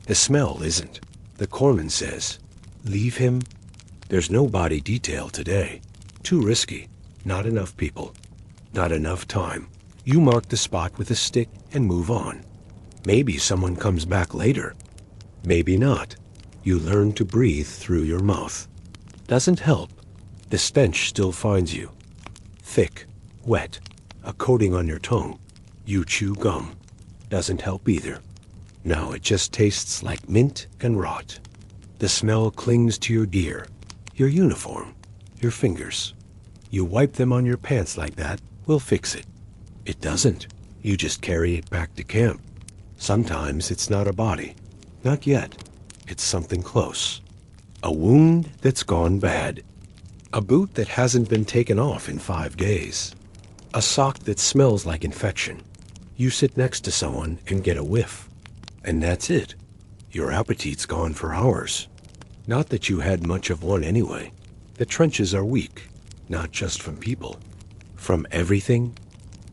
The smell isn't. The corpsman says, "Leave him." There's no body detail today. Too risky. Not enough people. Not enough time. You mark the spot with a stick and move on. Maybe someone comes back later. Maybe not. You learn to breathe through your mouth. Doesn't help. The stench still finds you. Thick, wet, a coating on your tongue. You chew gum. Doesn't help either. No, it just tastes like mint and rot. The smell clings to your gear, your uniform, your fingers. You wipe them on your pants like that, we'll fix it. It doesn't. You just carry it back to camp. Sometimes it's not a body. Not yet. It's something close. A wound that's gone bad. A boot that hasn't been taken off in 5 days. A sock that smells like infection. You sit next to someone and get a whiff. And that's it. Your appetite's gone for hours. Not that you had much of one anyway. The trenches are weak, not just from people. From everything: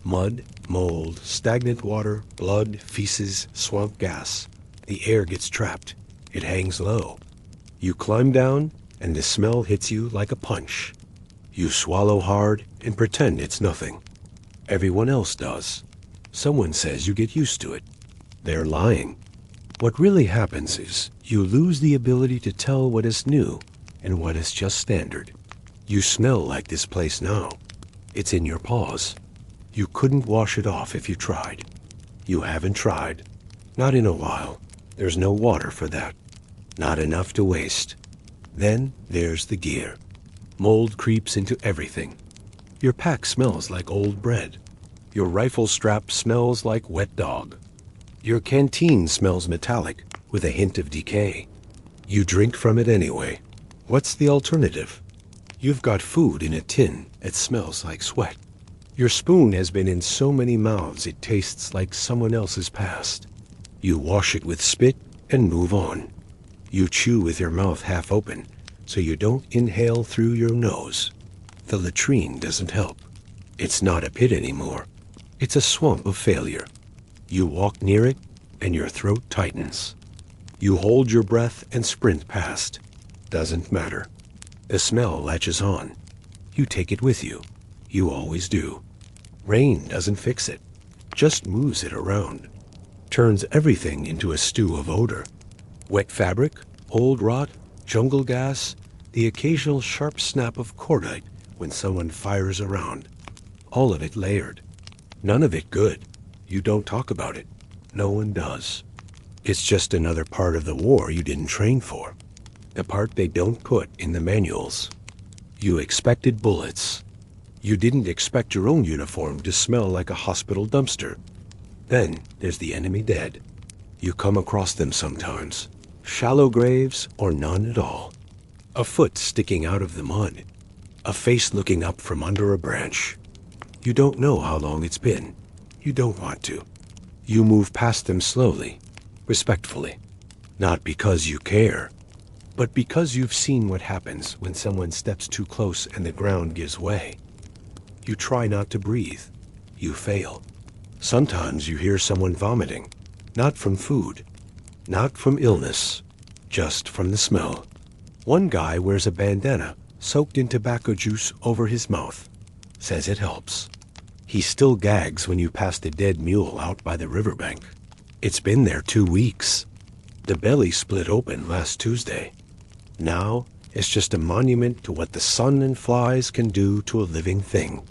mud, mold, stagnant water, blood, feces, swamp gas. The air gets trapped. It hangs low. You climb down, and the smell hits you like a punch. You swallow hard and pretend it's nothing. Everyone else does. Someone says you get used to it. They're lying. What really happens is you lose the ability to tell what is new and what is just standard. You smell like this place now. It's in your paws. You couldn't wash it off if you tried. You haven't tried. Not in a while. There's no water for that. Not enough to waste. Then there's the gear. Mold creeps into everything. Your pack smells like old bread. Your rifle strap smells like wet dog. Your canteen smells metallic with a hint of decay. You drink from it anyway. What's the alternative? You've got food in a tin that smells like sweat. Your spoon has been in so many mouths it tastes like someone else's past. You wash it with spit and move on. You chew with your mouth half open so you don't inhale through your nose. The latrine doesn't help. It's not a pit anymore. It's a swamp of failure. You walk near it and your throat tightens. You hold your breath and sprint past. Doesn't matter. The smell latches on. You take it with you. You always do. Rain doesn't fix it. Just moves it around. Turns everything into a stew of odor. Wet fabric, old rot, jungle gas, the occasional sharp snap of cordite when someone fires around. All of it layered. None of it good. You don't talk about it. No one does. It's just another part of the war you didn't train for. The part they don't put in the manuals. You expected bullets. You didn't expect your own uniform to smell like a hospital dumpster. Then there's the enemy dead. You come across them sometimes. Shallow graves or none at all. A foot sticking out of the mud. A face looking up from under a branch. You don't know how long it's been. You don't want to. You move past them slowly, respectfully. Not because you care, but because you've seen what happens when someone steps too close and the ground gives way. You try not to breathe. You fail. Sometimes you hear someone vomiting, not from food, not from illness, just from the smell. One guy wears a bandana soaked in tobacco juice over his mouth. Says it helps. He still gags when you pass the dead mule out by the riverbank. It's been there 2 weeks. The belly split open last Tuesday. Now it's just a monument to what the sun and flies can do to a living thing.